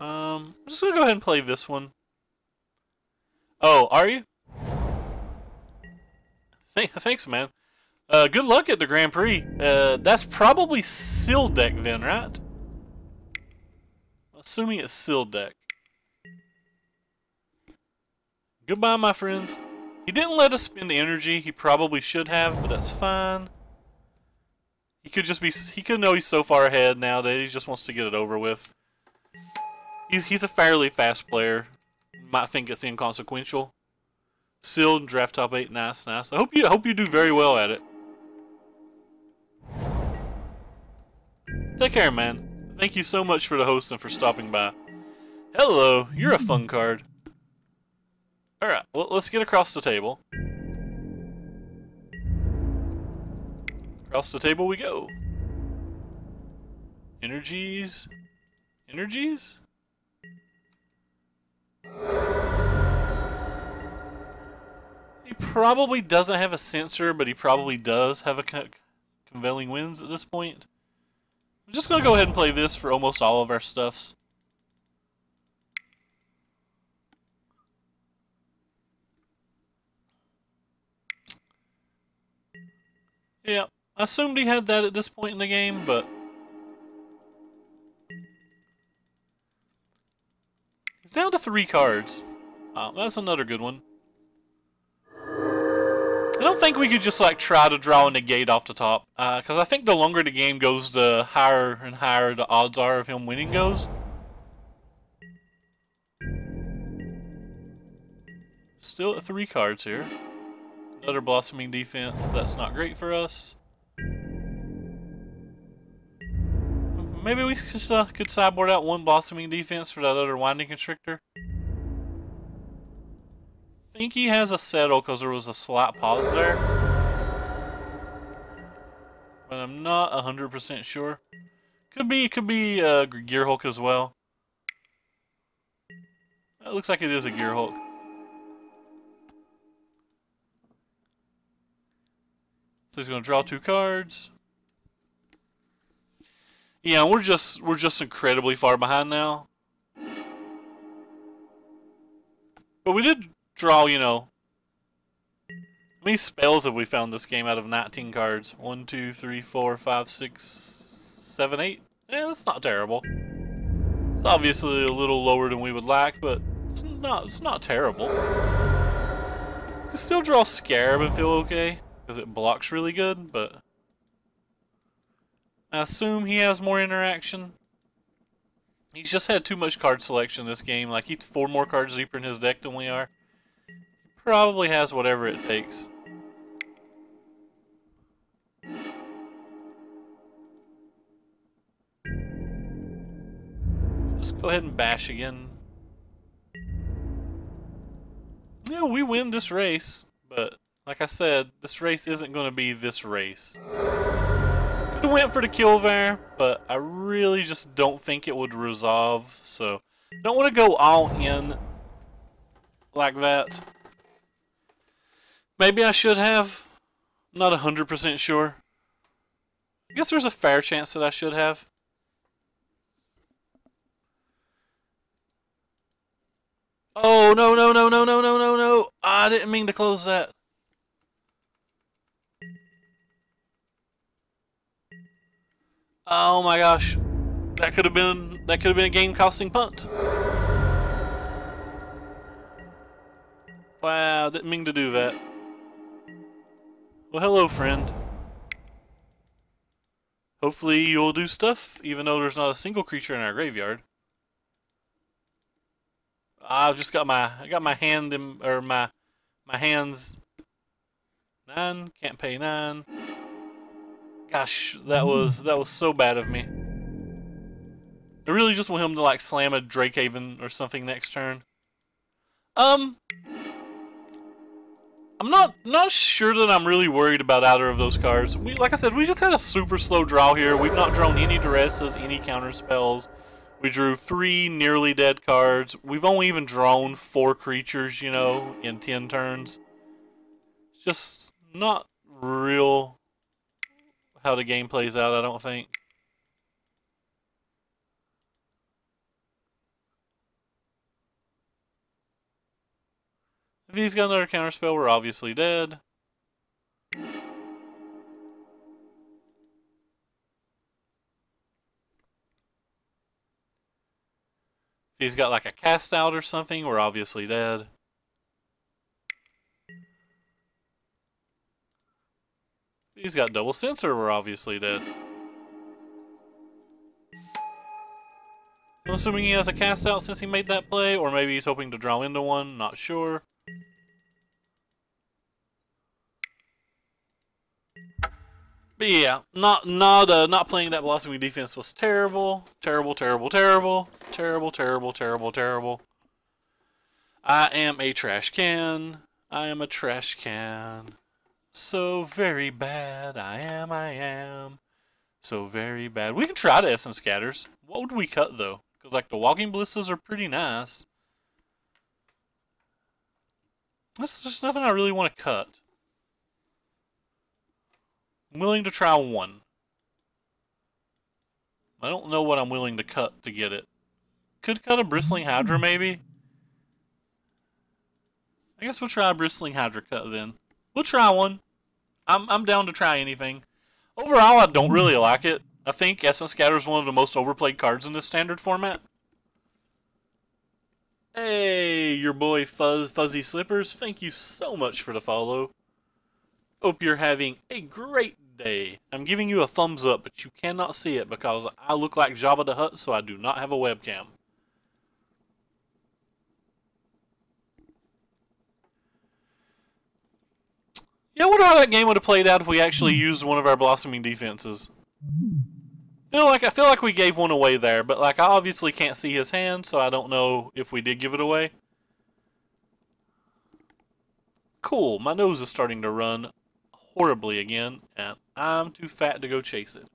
I'm just gonna go ahead and play this one. Oh, are you? Thanks, man. Good luck at the Grand Prix. That's probably Sealed Deck then, right? Assuming it's Sealed Deck. Goodbye, my friends. He didn't let us spend the energy. He probably should have, but that's fine. He could know he's so far ahead now that he just wants to get it over with. He's a fairly fast player. Might think it's inconsequential. Sealed, draft top 8, nice. I hope you do very well at it. Take care, man. Thank you so much for the host and for stopping by. Hello, you're a fun card. Alright, well, let's get across the table. Across the table we go. Energies. Energies? He probably doesn't have a sensor, but he probably does have a Conveiling Winds at this point. I'm just going to go ahead and play this for almost all of our stuffs. Yeah, I assumed he had that at this point in the game, but he's down to 3 cards. That's another good one. I don't think we could just like try to draw a negate off the top, because I think the longer the game goes, the higher and higher the odds are of him winning goes. Still at 3 cards here. Another Blossoming Defense, that's not great for us. Maybe we just could sideboard out 1 Blossoming Defense for that other Winding Constrictor. I think he has a Settle because there was a slight pause there. But I'm not 100% sure. Could be Gearhulk as well. It looks like it is a Gearhulk. So he's going to draw 2 cards. Yeah, we're just incredibly far behind now. But we did draw, you know. How many spells have we found this game out of 19 cards? 1, 2, 3, 4, 5, 6, 7, 8? Eh, that's not terrible. It's obviously a little lower than we would like, but it's not terrible. Can still draw Scarab and feel okay, because it blocks really good, but I assume he has more interaction. He's just had too much card selection this game. Like, he's 4 more cards deeper in his deck than we are. Probably has whatever it takes. Just go ahead and bash again. Yeah, we win this race, but like I said, this race isn't going to be this race. Could have went for the kill there, but I really just don't think it would resolve, so don't want to go all in like that. Maybe I should have. I'm not 100% sure. I guess there's a fair chance that I should have. Oh, no, no, no, no, no, no, no, no. I didn't mean to close that. Oh my gosh. That could have been a game costing punt. Wow, didn't mean to do that. Well, hello, friend. Hopefully you'll do stuff, even though there's not a single creature in our graveyard. I've just got my hand in, or my hands. 9, can't pay 9. Gosh, that was so bad of me. I really just want him to like slam a Drakehaven or something next turn. I'm not sure that I'm really worried about either of those cards. Like I said, we just had a super slow draw here. We've not drawn any duresses, any counter spells. We drew 3 nearly dead cards. We've only even drawn 4 creatures, you know, in 10 turns. It's just not real how the game plays out, I don't think. If he's got another counterspell, we're obviously dead. If he's got like a cast out or something, we're obviously dead. If he's got double sensor, we're obviously dead. I'm assuming he has a cast out since he made that play, or maybe he's hoping to draw into one, not sure. But yeah, not playing that blossoming defense was terrible. Terrible, terrible, terrible. Terrible, terrible, terrible, terrible. I am a trash can. I am a trash can. So very bad. I am. So very bad. We can try to Essence Scatters. What would we cut though? Because like the Walking Ballistas are pretty nice. There's just nothing I really want to cut. I'm willing to try 1. I don't know what I'm willing to cut to get it. Could cut a Bristling Hydra, maybe? I guess we'll try a Bristling Hydra cut then. We'll try 1. I'm down to try anything. Overall, I don't really like it. I think Essence Scatter is one of the most overplayed cards in this standard format. Hey, your boy Fuzzy Slippers, thank you so much for the follow. Hope you're having a great day. I'm giving you a thumbs up, but you cannot see it because I look like Jabba the Hutt, so I do not have a webcam. Yeah, I wonder how that game would have played out if we actually used one of our blossoming defenses. I feel like we gave one away there, but like I obviously can't see his hand, so I don't know if we did give it away. Cool, my nose is starting to run horribly again, and I'm too fat to go chase it.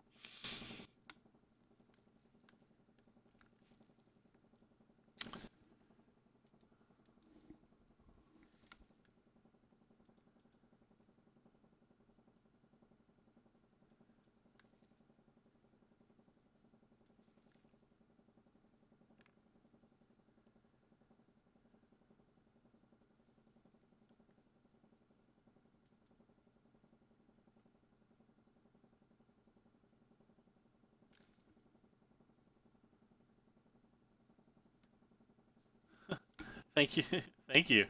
Thank you. Thank you.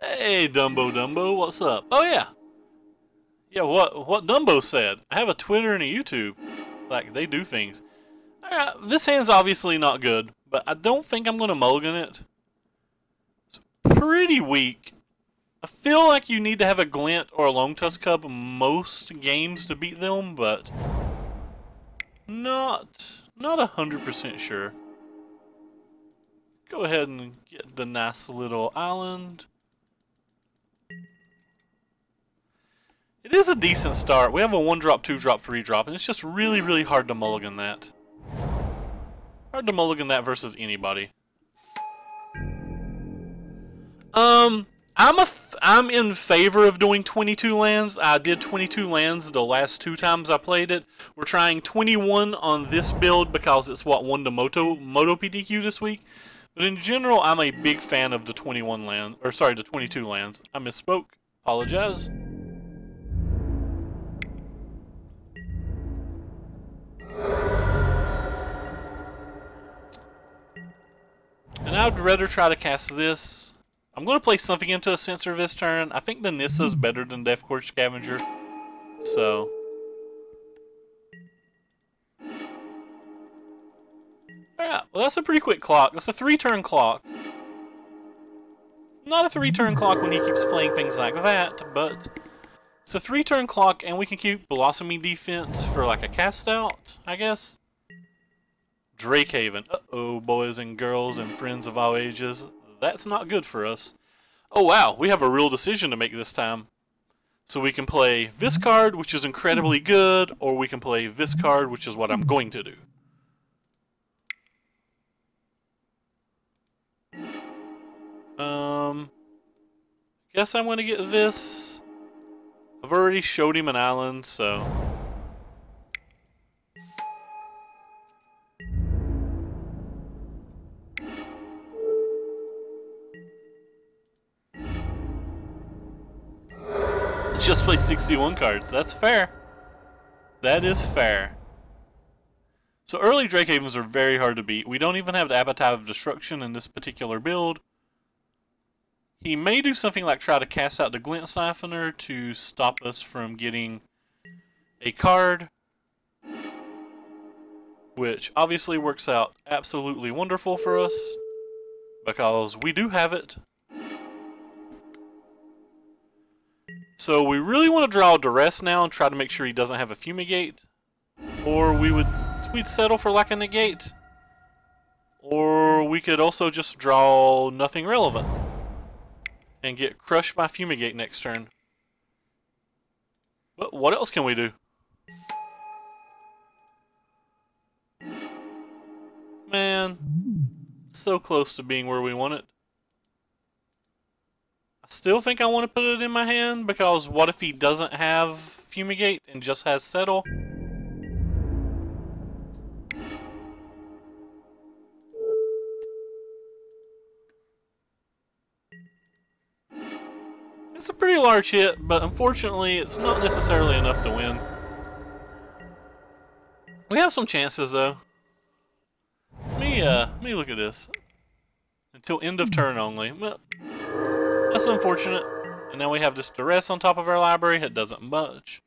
Hey, Dumbo, what's up? Oh yeah, yeah. What Dumbo said? I have a Twitter and a YouTube. Like they do things. This hand's obviously not good, but I don't think I'm gonna mulligan it. It's pretty weak. I feel like you need to have a glint or a long tusk cub most games to beat them, but not 100% sure. Go ahead and get the nice little island. It is a decent start. We have a 1-drop, 2-drop, 3-drop, and it's just really, really hard to mulligan that. Hard to mulligan that versus anybody. I'm in favor of doing 22 lands. I did 22 lands the last 2 times I played it. We're trying 21 on this build because it's what won the Moto PTQ this week. But in general, I'm a big fan of the 21 land, or sorry, the 22 lands. I misspoke. Apologize. And I'd rather try to cast this. I'm going to play something into a Censor this turn. I think the Nissa's better than Death Court Scavenger. So. Alright, well that's a pretty quick clock. That's a 3-turn clock. Not a 3-turn clock when he keeps playing things like that, but it's a 3-turn clock and we can keep Blossoming Defense for like a cast out, I guess. Drakehaven. Uh-oh, boys and girls and friends of all ages. That's not good for us. Oh wow, we have a real decision to make this time. So we can play this card, which is incredibly good, or we can play this card, which is what I'm going to do. Guess I'm going to get this. I've already showed him an island, so... Just play 61 cards. That's fair. That is fair. So early Drakehavens are very hard to beat. We don't even have the Appetite of Destruction in this particular build. He may do something like try to cast out the Glint Siphoner to stop us from getting a card, which obviously works out absolutely wonderful for us because we do have it. So we really want to draw Duress now and try to make sure he doesn't have a Fumigate, or we'd settle for like a negate, or we could also just draw nothing relevant and get crushed by Fumigate next turn. But what else can we do? Man, so close to being where we want it. I still think I want to put it in my hand because what if he doesn't have Fumigate and just has Settle? It's a pretty large hit, but unfortunately it's not necessarily enough to win. We have some chances though. Let me look at this. Until end of turn only. Well, that's unfortunate. And now we have this Duress on top of our library. It doesn't much.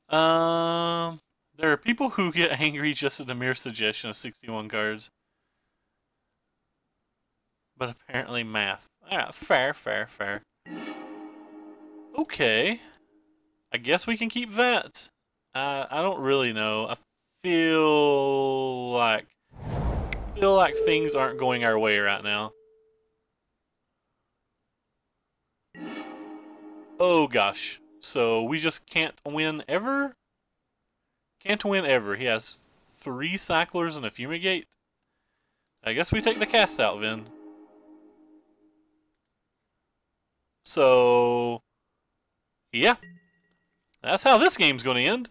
There are people who get angry just at the mere suggestion of 61 cards. But apparently math. Alright, fair. Okay. I guess we can keep that. I don't really know. I feel like things aren't going our way right now. Oh gosh. So we just can't win ever? Can't win ever. He has 3 Cyclers and a Fumigate. I guess we take the cast out then. So yeah. That's how this game's gonna end.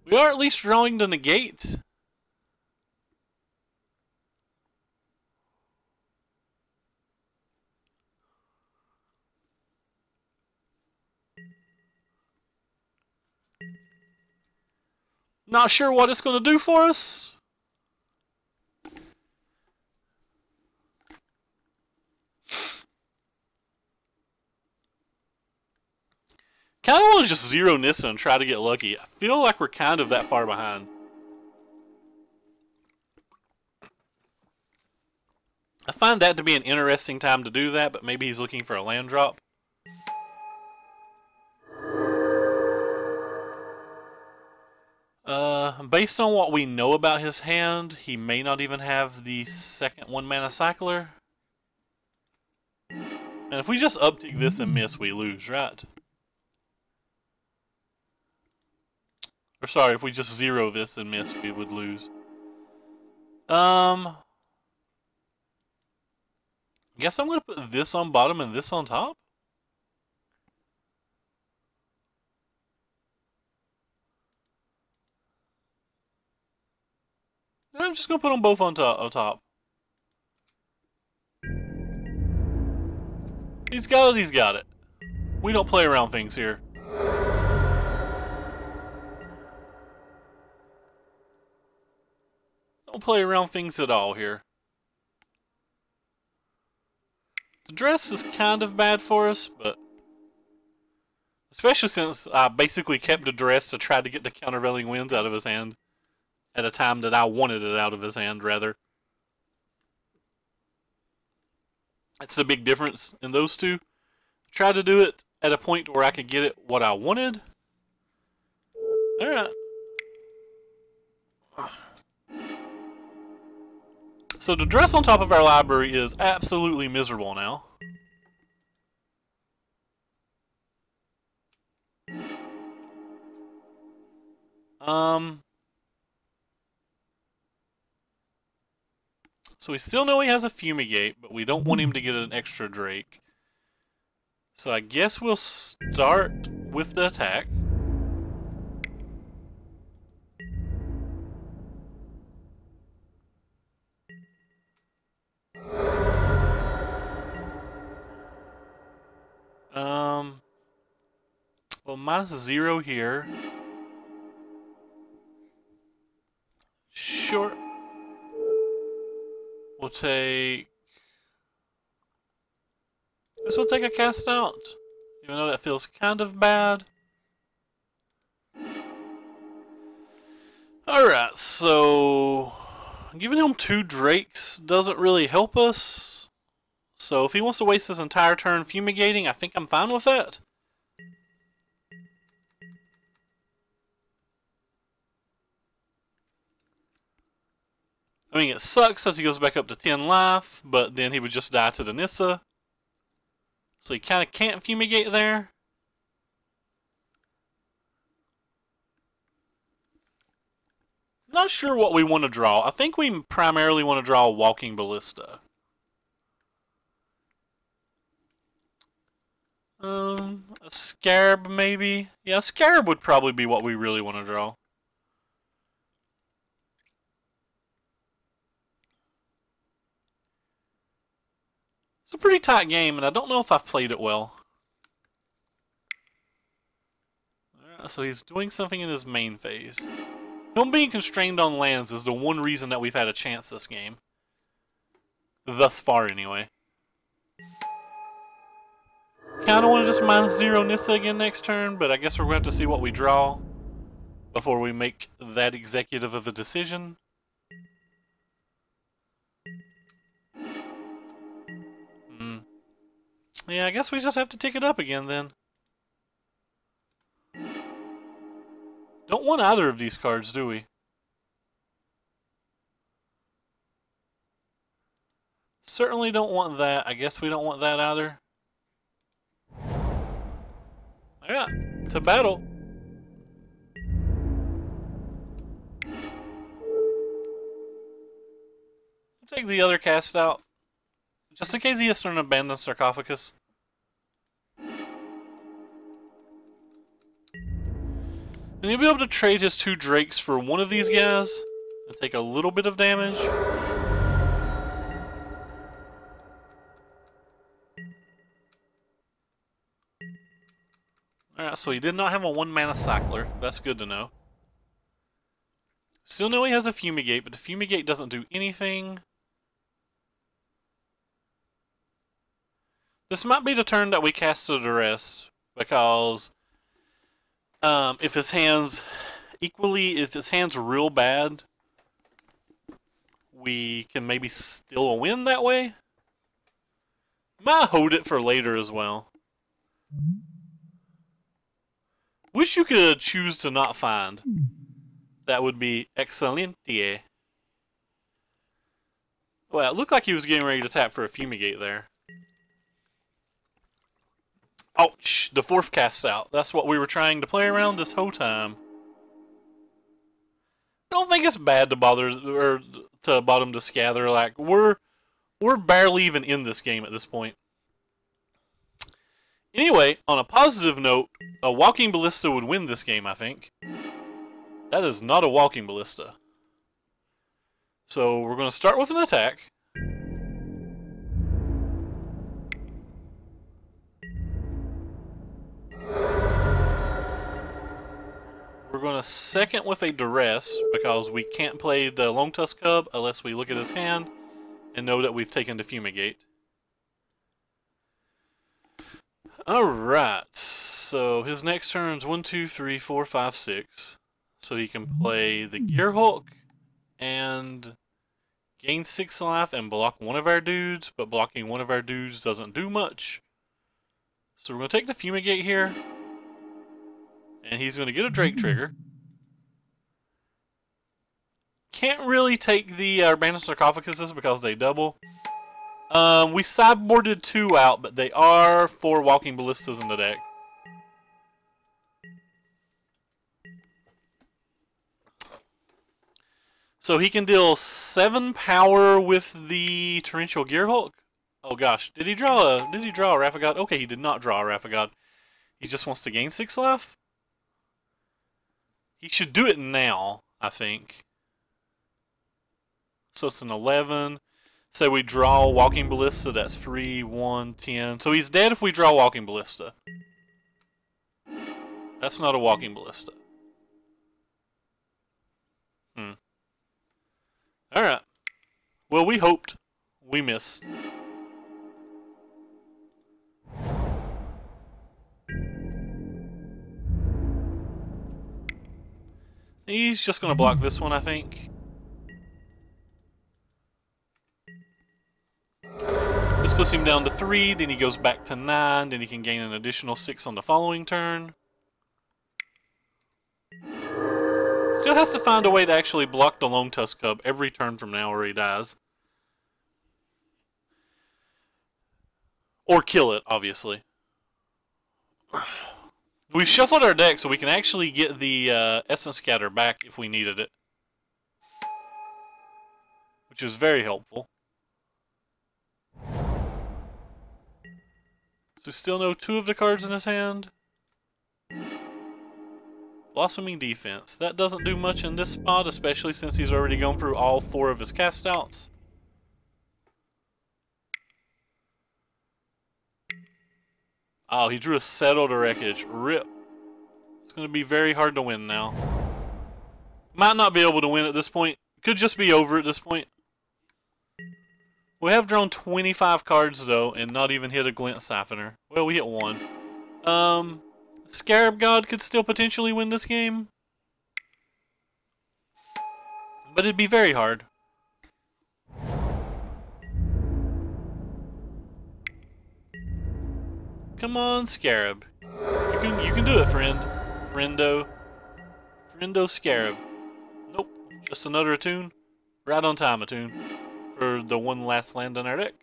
We are at least drawing the negate. Not sure what it's going to do for us. Kind of want to just zero Nissa and try to get lucky. I feel like we're kind of that far behind. I find that to be an interesting time to do that, but maybe he's looking for a land drop. Based on what we know about his hand, he may not even have the second 1-mana cycler. And if we just uptick this and miss, we lose, right? Or sorry, if we just zero this and miss, we would lose. Guess I'm going to put this on bottom and this on top. I'm just going to put them both on top. He's got it, he's got it. We don't play around things here. Don't play around things at all here. The dress is kind of bad for us, but especially since I basically kept the dress to try to get the countervailing winds out of his hand at a time that I wanted it out of his hand, rather. That's the big difference in those two. I tried to do it at a point where I could get it what I wanted. Alright. So the dress on top of our library is absolutely miserable now. So we still know he has a Fumigate, but we don't want him to get an extra Drake. So I guess we'll start with the attack. Well, -0 here. Sure. We'll take... Guess we'll take a cast out. Even though that feels kind of bad. Alright, so... Giving him 2 Drakes doesn't really help us. So if he wants to waste his entire turn fumigating, I think I'm fine with that. I mean, it sucks as he goes back up to 10 life, but then he would just die to the Nissa. So he kind of can't fumigate there. Not sure what we want to draw. I think we primarily want to draw a Walking Ballista. A Scarab, maybe? Yeah, a Scarab would probably be what we really want to draw. It's a pretty tight game, and I don't know if I've played it well. Alright, so he's doing something in his main phase. Him being constrained on lands is the one reason that we've had a chance this game. Thus far, anyway. Kinda want to just -0 Nissa again next turn, but I guess we're going to have to see what we draw before we make that executive of a decision. Yeah, I guess we just have to tick it up again then. Don't want either of these cards, do we? Certainly don't want that. I guess we don't want that either. Alright, to battle. I'll take the other cast out. Just in case he has an abandoned sarcophagus. And he'll be able to trade his 2 Drakes for one of these guys and take a little bit of damage. Alright, so he did not have a 1-mana cycler. That's good to know. Still know he has a Fumigate, but the Fumigate doesn't do anything. This might be the turn that we cast a Duress, because if his hand's real bad, we can maybe steal a win that way. Might hold it for later as well. Wish you could choose to not find. That would be excelente. Well, it looked like he was getting ready to tap for a Fumigate there. Ouch! The fourth cast out. That's what we were trying to play around this whole time. Don't think it's bad to bottom to Scather. Like we're barely even in this game at this point. Anyway, on a positive note, a Walking Ballista would win this game, I think. That is not a Walking Ballista. So we're going to start with an attack. We're going to second with a Duress, because we can't play the Long Tusk Cub unless we look at his hand and know that we've taken the Fumigate. Alright, so his next turn is 1, 2, 3, 4, 5, 6. So he can play the Gearhulk and gain 6 life and block one of our dudes, but blocking one of our dudes doesn't do much. So we're going to take the Fumigate here, and he's going to get a Drake Trigger. Can't really take the Abandoned Sarcophaguses because they double. We sideboarded 2 out, but they are 4 Walking Ballistas in the deck. So he can deal 7 power with the Torrential Gearhulk. Oh gosh, did he draw a Raffagod? Okay, he did not draw a Raffagod. He just wants to gain 6 life. He should do it now, I think. So it's an 11. So we draw Walking Ballista, that's 3, 1, 10. So he's dead if we draw Walking Ballista. That's not a Walking Ballista. Alright. Well, we hoped. We missed. He's just going to block this one, I think. This puts him down to 3, then he goes back to 9, then he can gain an additional 6 on the following turn. Still has to find a way to actually block the Lone Tusk Cub every turn from now or he dies. Or kill it, obviously. We shuffled our deck so we can actually get the Essence Scatter back if we needed it. Which is very helpful. So still know 2 of the cards in his hand. Blossoming Defense. That doesn't do much in this spot, especially since he's already gone through all 4 of his cast outs. Oh, he drew a Settle to Wreckage. RIP. It's going to be very hard to win now. Might not be able to win at this point. Could just be over at this point. We have drawn 25 cards though, and not even hit a Glint Siphoner. Well, we hit 1. Scarab God could still potentially win this game. But it'd be very hard. Come on, Scarab. You can do it, friend. Friendo Scarab. Nope. Just another Attune. Right on time, Attune. For the one last land on our deck.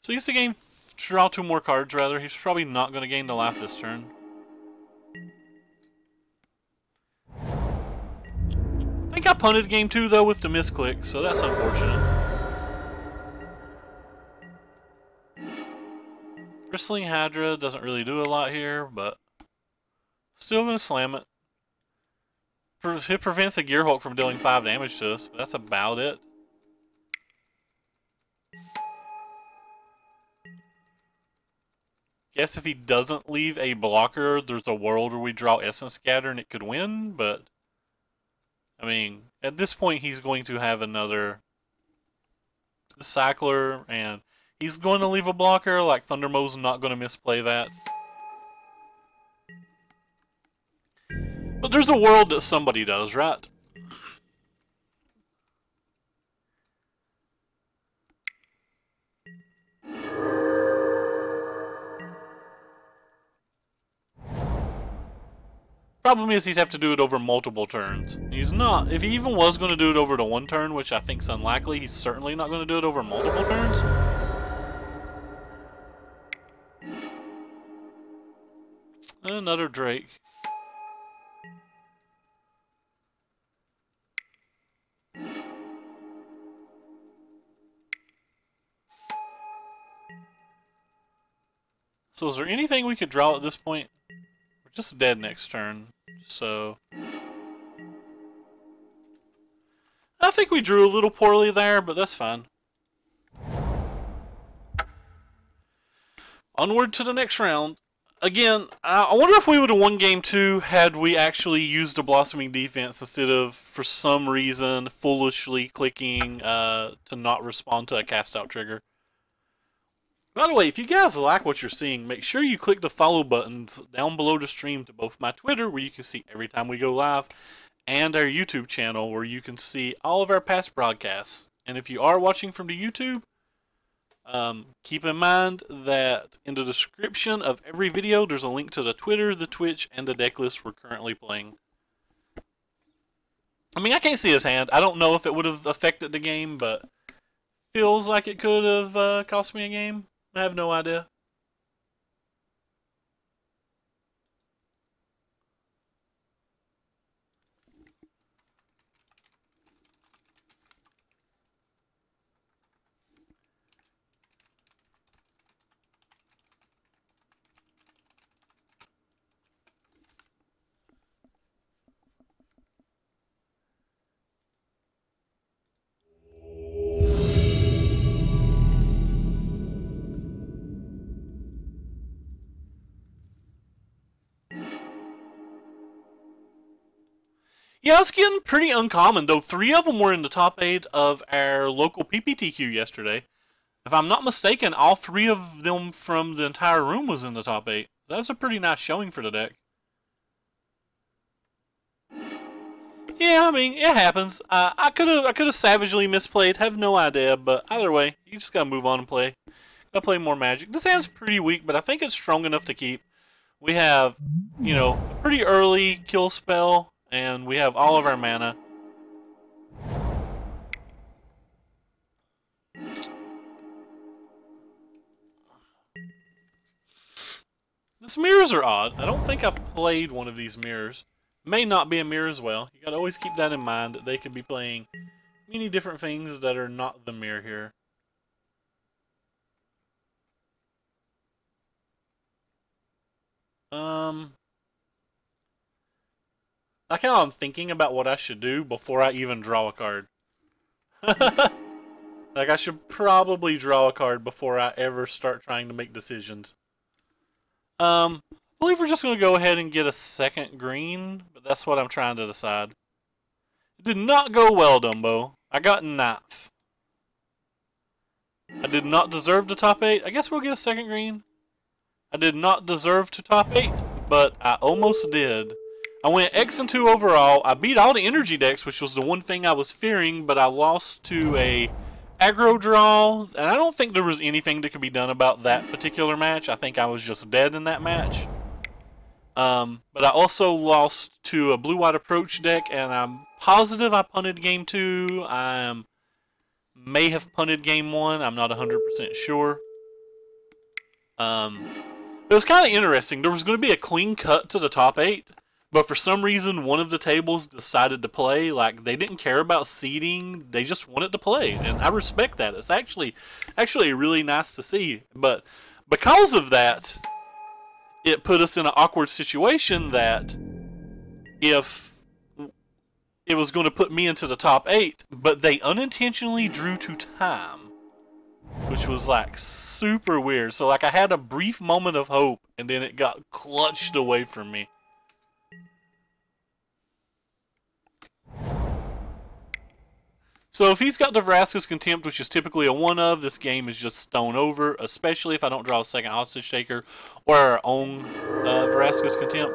So he gets to draw 2 more cards, rather. He's probably not going to gain the life this turn. I think I punted game 2, though, with the misclick, so that's unfortunate. Bristling Hydra doesn't really do a lot here, but still going to slam it. It prevents a Gearhulk from dealing 5 damage to us, but that's about it. guess if he doesn't leave a blocker, there's a world where we draw Essence Scatter and it could win, but I mean, at this point he's going to have another Cycler, and he's going to leave a blocker. Like, Thundermo's not going to misplay that. But there's a world that somebody does, right? Problem is he'd have to do it over multiple turns. He's not. If he even was going to do it over to one turn, which I think is unlikely, he's certainly not going to do it over multiple turns. Another Drake. So is there anything we could draw at this point? We're just dead next turn. So I think we drew a little poorly there, but that's fine. Onward to the next round. Again, I wonder if we would have won game 2 had we actually used a Blossoming Defense instead of, for some reason, foolishly clicking to not respond to a cast out trigger. By the way, if you guys like what you're seeing, make sure you click the follow buttons down below the stream to both my Twitter, where you can see every time we go live, and our YouTube channel, where you can see all of our past broadcasts. And if you are watching from the YouTube, keep in mind that in the description of every video, there's a link to the Twitter, the Twitch, and the deck list we're currently playing. I mean, I can't see his hand. I don't know if it would have affected the game, but feels like it could have cost me a game. I have no idea. Yeah, it's getting pretty uncommon, though 3 of them were in the top 8 of our local PPTQ yesterday. If I'm not mistaken, all 3 of them from the entire room was in the top 8. That's a pretty nice showing for the deck. Yeah, I mean, it happens. I could have savagely misplayed, have no idea, but either way, you just gotta move on and play. Gotta play more Magic. This hand's pretty weak, but I think it's strong enough to keep. We have, you know, a pretty early kill spell, and we have all of our mana. These mirrors are odd. I don't think I've played one of these mirrors. May not be a mirror as well. You gotta always keep that in mind, that they could be playing many different things that are not the mirror here. I kind of am thinking about what I should do before I even draw a card. Like, I should probably draw a card before I ever start trying to make decisions. I believe we're just going to go ahead and get a second green, but that's what I'm trying to decide. It did not go well, Dumbo. I got knife. I did not deserve the top 8. I guess we'll get a second green. I did not deserve to top 8, but I almost did. I went X and 2 overall. I beat all the energy decks, which was the one thing I was fearing, but I lost to a aggro draw, and I don't think there was anything that could be done about that particular match. I think I was just dead in that match. But I also lost to a blue-white approach deck, and I'm positive I punted game 2. I may have punted game 1. I'm not 100% sure. It was kind of interesting. There was going to be a clean cut to the top 8. But for some reason, one of the tables decided to play. Like, they didn't care about seeding. They just wanted to play. And I respect that. It's actually really nice to see. But because of that, it put us in an awkward situation that if it was going to put me into the top 8, but they unintentionally drew to time. which was like super weird. So like I had a brief moment of hope, and then it got clutched away from me. So if he's got the Vraska's Contempt, which is typically a one of, this game is just stone over, especially if I don't draw a second hostage taker or our own Vraska's Contempt.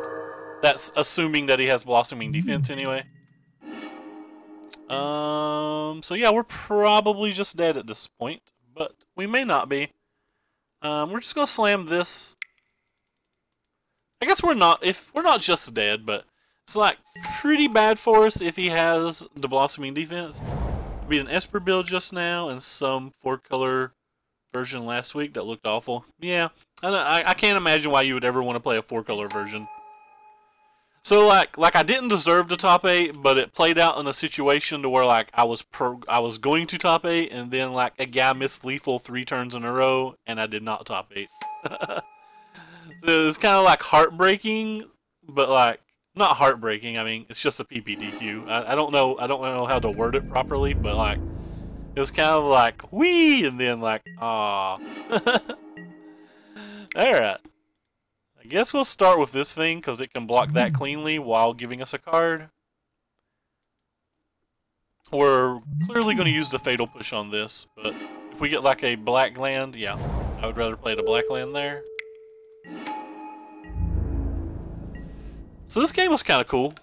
That's assuming that he has Blossoming Defense anyway. So yeah, we're probably just dead at this point, but we may not be. We're just gonna slam this. I guess we're not just dead, but it's like pretty bad for us if he has the Blossoming Defense. Beat an Esper build just now and some 4-color version last week that looked awful. Yeah, I can't imagine why you would ever want to play a 4-color version. So like I didn't deserve to top 8, but it played out in a situation to where like I was going to top 8, and then like a guy missed lethal 3 turns in a row, and I did not top 8. So it's kind of like heartbreaking, but like not heartbreaking. I mean, it's just a PPDQ. I don't know how to word it properly, but like it was kind of like wee, and then like ah. All right. I guess we'll start with this thing because it can block that cleanly while giving us a card. We're clearly going to use the Fatal Push on this, but if we get like a black land, yeah, I would rather play the black land there. So this game was kind of cool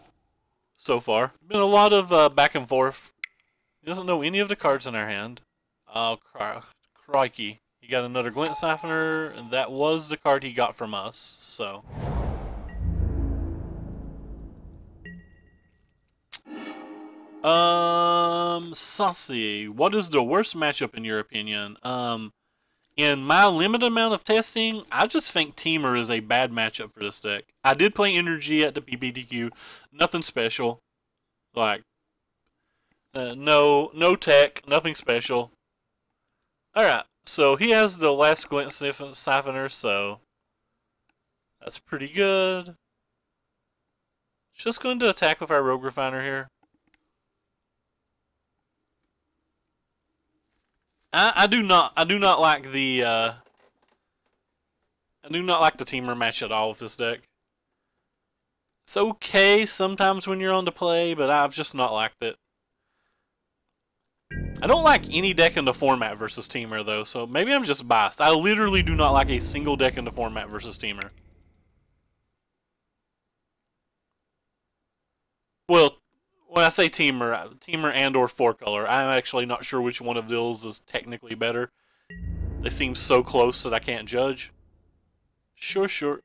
so far. Been a lot of back and forth. He doesn't know any of the cards in our hand. Oh, crikey. He got another Glint Siphoner, and that was the card he got from us, so. Saucy, what is the worst matchup in your opinion? In my limited amount of testing, I just think Teamer is a bad matchup for this deck. I did play Energy at the PPTQ, nothing special. Like, no tech, nothing special. Alright, so he has the last Glint Siphoner, so that's pretty good. Just going to attack with our Rogue Refiner here. I do not like the Teamer match at all with this deck. It's okay sometimes when you're on the play, but I've just not liked it. I don't like any deck in the format versus Teamer though, so maybe I'm just biased. I literally do not like a single deck in the format versus Teamer. Well, when I say Teamer and or 4-color, I'm actually not sure which one of those is technically better. They seem so close that I can't judge. Sure.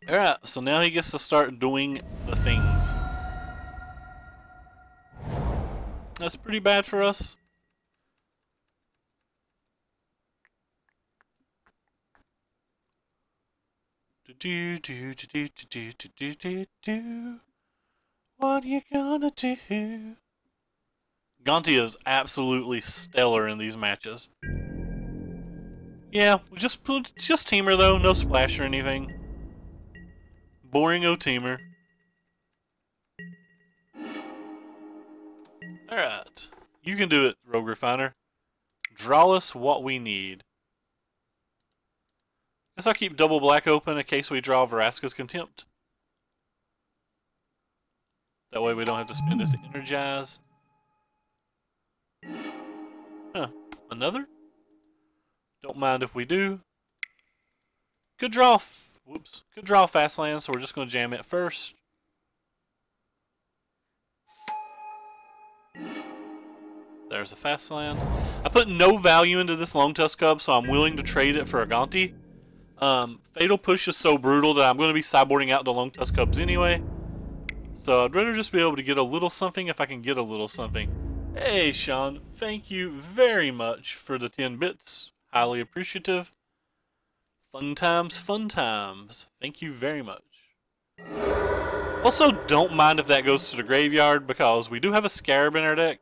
Alright, so now he gets to start doing the things. That's pretty bad for us. What are you gonna do? Gonti is absolutely stellar in these matches. Yeah, just Teamer though, no splash or anything. Boring O-Teamer. Alright. You can do it, Rogue Refiner. Draw us what we need. Guess I'll keep double black open in case we draw Vraska's Contempt. That way we don't have to spend this Energize. Huh. Another? Don't mind if we do. Could draw fast land, so we're just going to jam it first. There's a fast land. I put no value into this Lone Tusk Cub, so I'm willing to trade it for a Gonti. Fatal Push is so brutal that I'm going to be sideboarding out the Lone Tusk Cubs anyway. So I'd rather just be able to get a little something if I can get a little something. Hey, Sean, thank you very much for the 10 bits. Highly appreciative. Fun times, fun times. Thank you very much. Also, don't mind if that goes to the graveyard, because we do have a Scarab in our deck.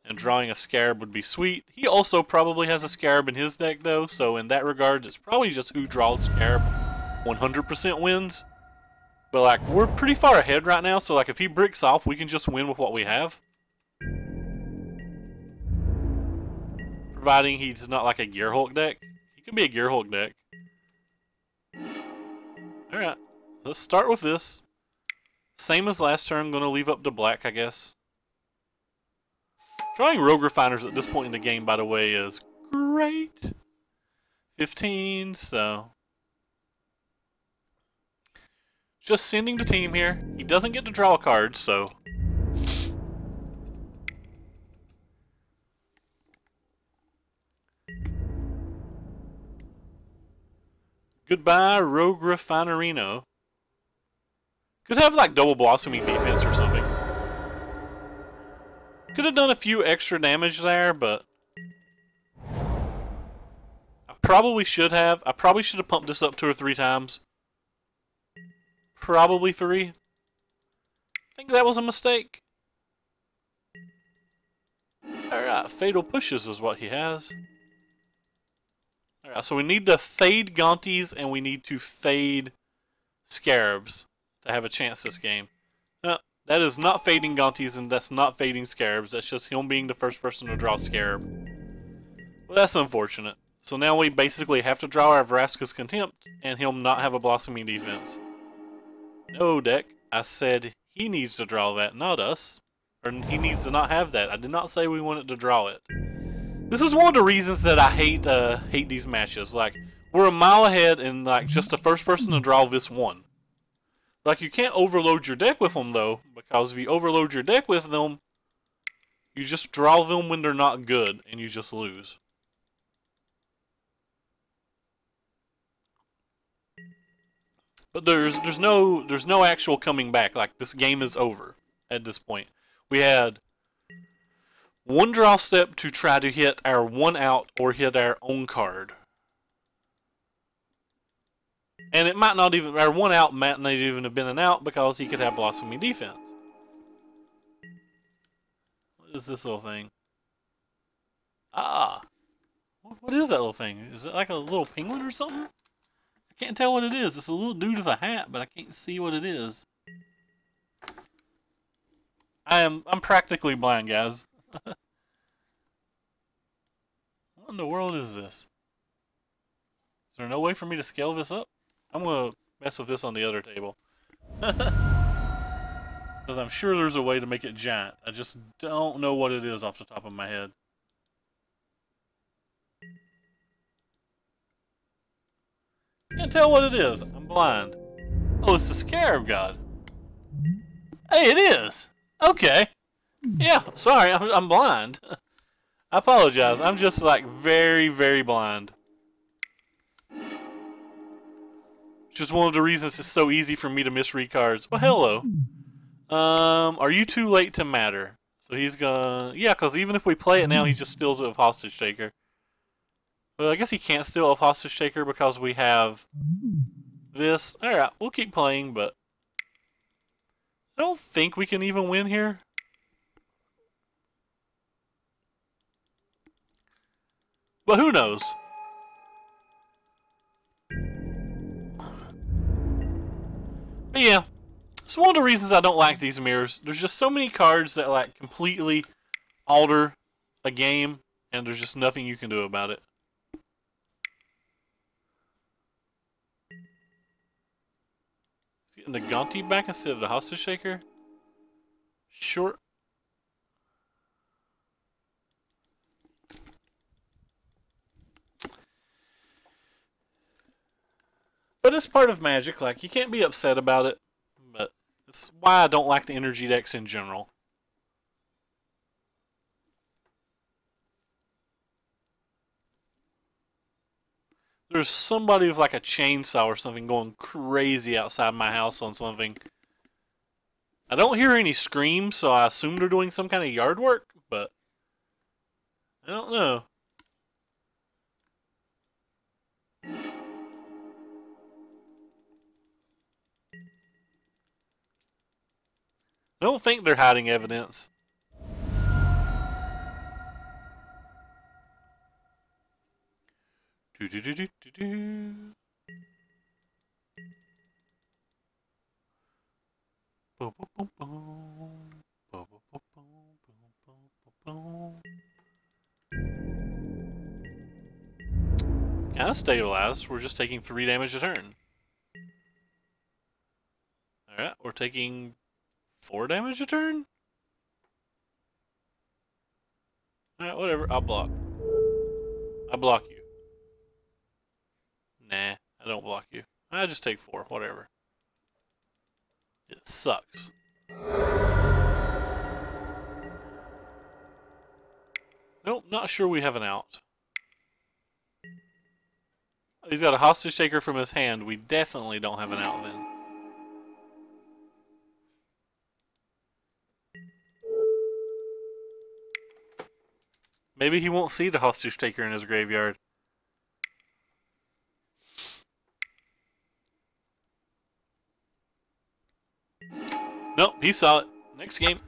and drawing a Scarab would be sweet. He also probably has a Scarab in his deck, though, so in that regard, it's probably just who draws Scarab 100% wins. But, like, we're pretty far ahead right now, so, like, if he bricks off, we can just win with what we have. Providing he's not, like, a Gearhulk deck. He could be a Gearhulk deck. Alright, let's start with this. Same as last turn, I'm going to leave up to black, I guess. Drawing Rogue Refiners at this point in the game, by the way, is great. 15, so... Just sending the team here. He doesn't get to draw a card, so... Goodbye, Rogue Refinerino. Could have, like, double blossoming defense or something. Could have done a few extra damage there, but... I probably should have. I probably should have pumped this up 2 or 3 times. Probably 3. I think that was a mistake. Alright, Fatal Pushes is what he has. Alright, so we need to fade Gaunties and we need to fade Scarabs to have a chance this game. That is not fading Gaunties and that's not fading Scarabs. That's just him being the first person to draw Scarab. Well, that's unfortunate. So now we basically have to draw our Vraska's Contempt and him not have a Blossoming defense. No, deck. I said he needs to draw that, not us. Or he needs to not have that. I did not say we wanted to draw it. This is one of the reasons that I hate these matches. Like, we're a mile ahead and, like, just the first person to draw this one. Like, you can't overload your deck with them, though, because if you overload your deck with them, you just draw them when they're not good, and you just lose. But there's no actual coming back. Like, this game is over at this point. We had one draw step to try to hit our 1 out or hit our own card. And it might not even, our 1 out might not even have been an out because he could have Blossoming defense. What is this little thing? Ah. What is that little thing? Is it like a little penguin or something? I can't tell what it is. It's a little dude with a hat, but I can't see what it is. I'm practically blind, guys. What in the world is this? Is there no way for me to scale this up? I'm going to mess with this on the other table. Because I'm sure there's a way to make it giant. I just don't know what it is off the top of my head. Can't tell what it is. I'm blind. Oh, it's the Scarab God. Hey, it is! Okay. Yeah, sorry, I'm blind. I apologize. I'm just, like, very, very blind. Which is one of the reasons it's so easy for me to misread cards. Well, hello. Are you too late to matter? So he's gonna... Yeah, because even if we play it now, he just steals it with Hostage Taker. Well, I guess he can't steal with Hostage Taker because we have this. Alright, we'll keep playing, but... I don't think we can even win here. But who knows? But yeah, it's one of the reasons I don't like these mirrors. There's just so many cards that like completely alter a game, and there's just nothing you can do about it. Is getting the Gaunty back instead of the Hostage Shaker? Sure. But it's part of Magic, like, you can't be upset about it, but it's why I don't like the energy decks in general. There's somebody with, like, a chainsaw or something going crazy outside my house on something. I don't hear any screams, so I assume they're doing some kind of yard work, but I don't know. I don't think they're hiding evidence. Do do do do do do. Boom, boom, boom, boom. Boom, boom, boom, boom, boom, boom, boom. Kind of stabilized. We're just taking 3 damage a turn. Alright, we're taking 4 damage a turn? Alright, whatever. I'll block. I block you. Nah, I don't block you. I just take 4, whatever. It sucks. Nope, not sure we have an out. He's got a hostage taker from his hand. We definitely don't have an out then. Maybe he won't see the hostage taker in his graveyard. Nope, he saw it. Next game.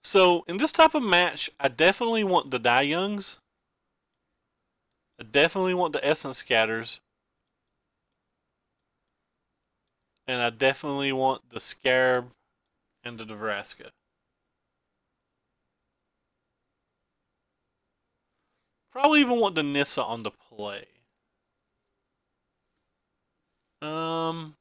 So, in this type of match, I definitely want the Die Youngs. I definitely want the Essence Scatters. And I definitely want the Scarab and the Nebraska. Probably even want the Nissa on the play. Cards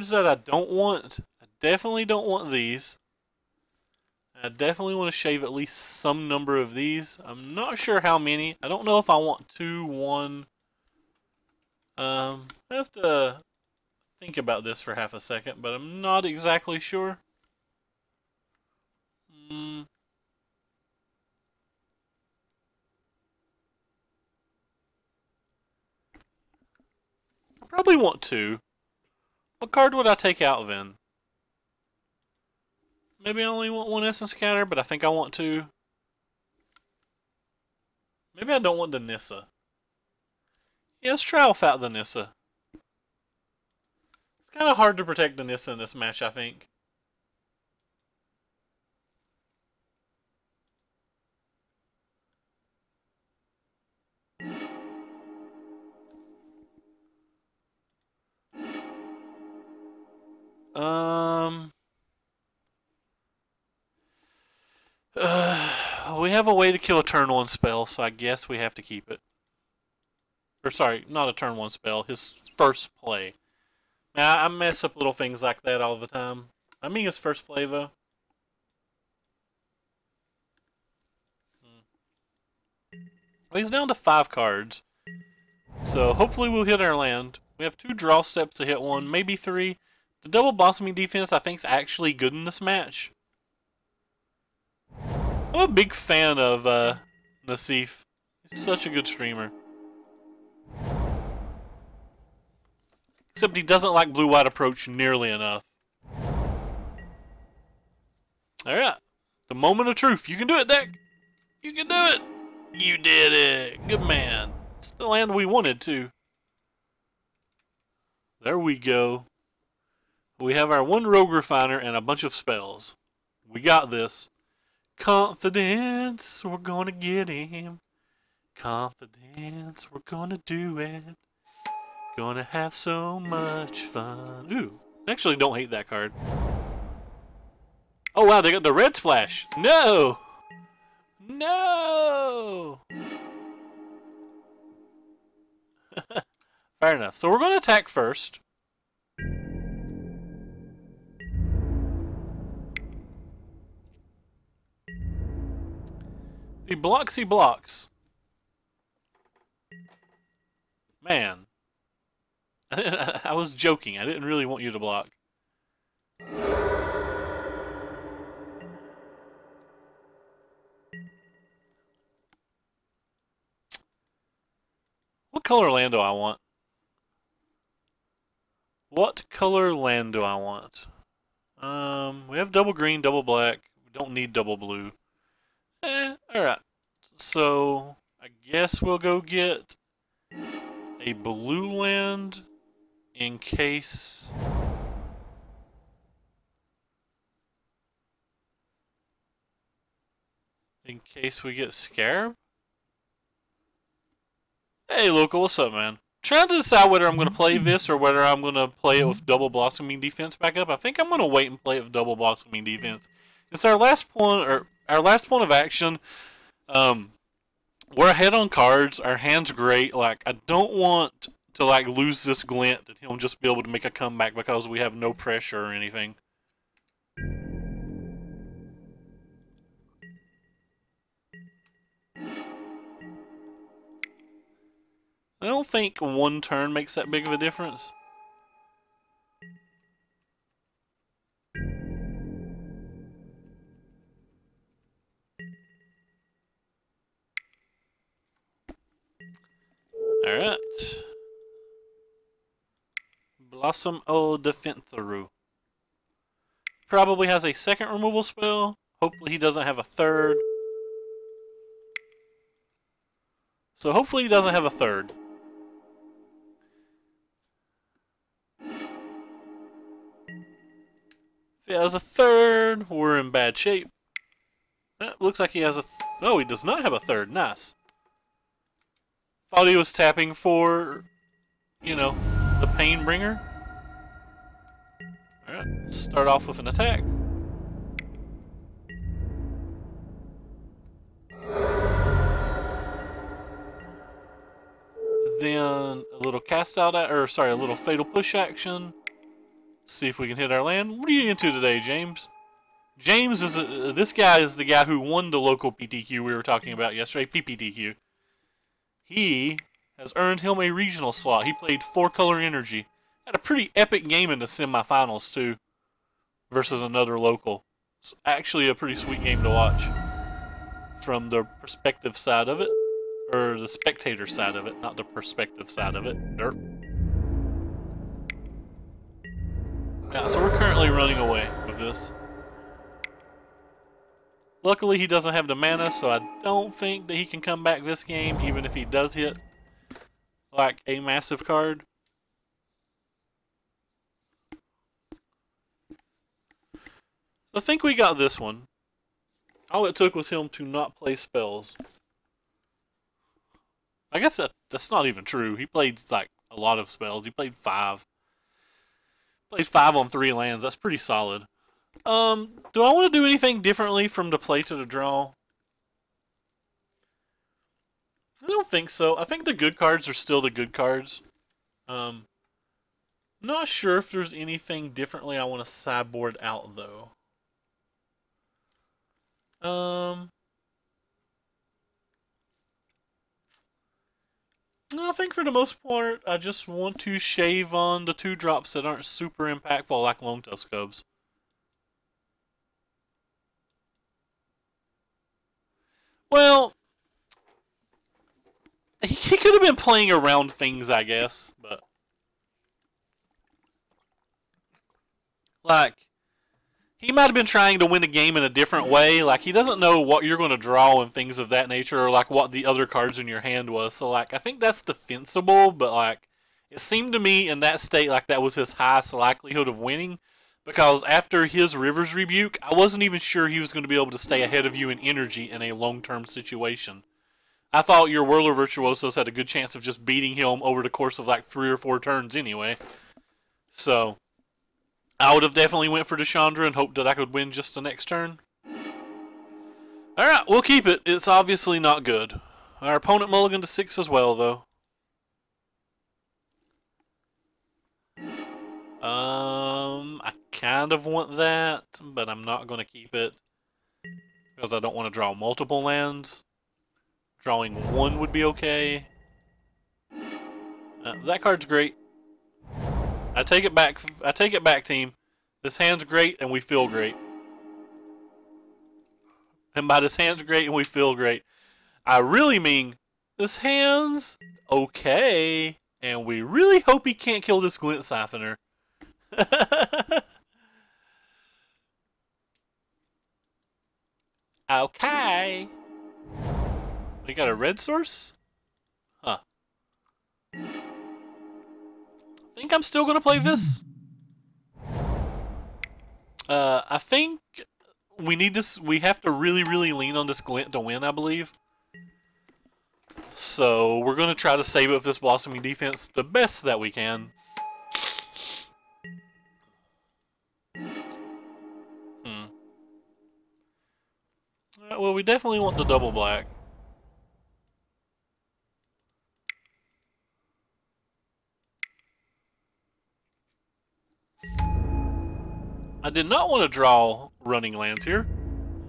that I don't want. I definitely don't want these. I definitely want to shave at least some number of these. I'm not sure how many. I don't know if I want 2, 1. I have to think about this for half a second, but I'm not exactly sure. I probably want 2. What card would I take out then? Maybe I only want 1 Essence Scatter, but I think I want 2. Maybe I don't want the Nissa. Yeah, let's try without the Nissa. It's kind of hard to protect the Nissa in this match, I think. We have a way to kill a turn 1 spell, so I guess we have to keep it. Or sorry, not a turn 1 spell, his first play. Now, I mess up little things like that all the time. I mean his first play, though. Well, he's down to 5 cards. So hopefully we'll hit our land. We have 2 draw steps to hit 1, maybe 3. The double blossoming defense I think is actually good in this match. I'm a big fan of Nassif. He's such a good streamer. Except he doesn't like blue-white approach nearly enough. Alright. The moment of truth. You can do it, deck. You can do it. You did it. Good man. It's the land we wanted, too. There we go. We have our 1 Rogue Refiner and a bunch of spells. We got this. Confidence, we're gonna get him. Confidence, we're gonna do it. Gonna have so much fun. Ooh, actually don't hate that card. Oh wow, they got the red splash. No! No! Fair enough. So we're gonna attack first. He blocks. Man. I was joking. I didn't really want you to block. What color land do I want? What color land do I want? We have double green, double black. We don't need double blue. Alright. So, I guess we'll go get a blue land in case... In case we get Scarab? Hey, Local, what's up, man? Trying to decide whether I'm going to play this or whether I'm going to play it with double blossoming defense back up. I think I'm going to wait and play it with double blossoming defense. It's our last point, or our last point of action. We're ahead on cards. Our hand's great. Like, I don't want to like lose this glint and he'll just be able to make a comeback because we have no pressure or anything. I don't think one turn makes that big of a difference. Alright. Blossom o Defentheru. Probably has a second removal spell. Hopefully he doesn't have a third. So hopefully he doesn't have a third. If he has a third, we're in bad shape. Looks like he has a... Oh, he does not have a third. Nice. Thought he was tapping for, you know, the Pain Bringer. Alright, let's start off with an attack. Then a little cast out, or sorry, a little fatal push action. See if we can hit our land. What are you into today, James? James is this guy is the guy who won the local PTQ we were talking about yesterday, PPTQ. He has earned him a regional slot. He played 4-color energy. Had a pretty epic game in the semifinals too, versus another local. It's actually a pretty sweet game to watch from the perspective side of it, or the spectator side of it, not the perspective side of it. Derp. Yeah, so we're currently running away with this. Luckily, he doesn't have the mana, so I don't think that he can come back this game, even if he does hit like a massive card. So I think we got this one. All it took was him to not play spells. I guess that's not even true. He played like a lot of spells. He played 5. Played 5 on 3 lands. That's pretty solid. Do I want to do anything differently from the play to the draw? I don't think so. I think the good cards are still the good cards. Not sure if there's anything differently I want to sideboard out, though. I think for the most part, I just want to shave on the 2-drops that aren't super impactful like Lone Tusk Cubs. Well, he could have been playing around things, I guess, but... Like, he might have been trying to win a game in a different way. Like, he doesn't know what you're going to draw and things of that nature, or like what the other cards in your hand was. So like, I think that's defensible, but like, it seemed to me in that state like that was his highest likelihood of winning, because after his Rivers Rebuke, I wasn't even sure he was going to be able to stay ahead of you in energy in a long-term situation. I thought your Whirler Virtuosos had a good chance of just beating him over the course of like 3 or 4 turns anyway. So I would have definitely went for Deshandra and hoped that I could win just the next turn. Alright, we'll keep it. It's obviously not good. Our opponent mulliganed to 6 as well, though. I kind of want that, but I'm not going to keep it because I don't want to draw multiple lands. Drawing 1 would be okay. That card's great. I take it back. I take it back, team. This hand's great, and we feel great. And by this hand's great, and we feel great, I really mean this hand's okay, and we really hope he can't kill this Glint Siphoner. Okay. We got a red source? Huh. think I'm still going to play this. I think we need this. We have to really, really lean on this glint to win, I believe. So we're going to try to save it with this blossoming defense the best that we can. Well, we definitely want the double black. I did not want to draw running lands here.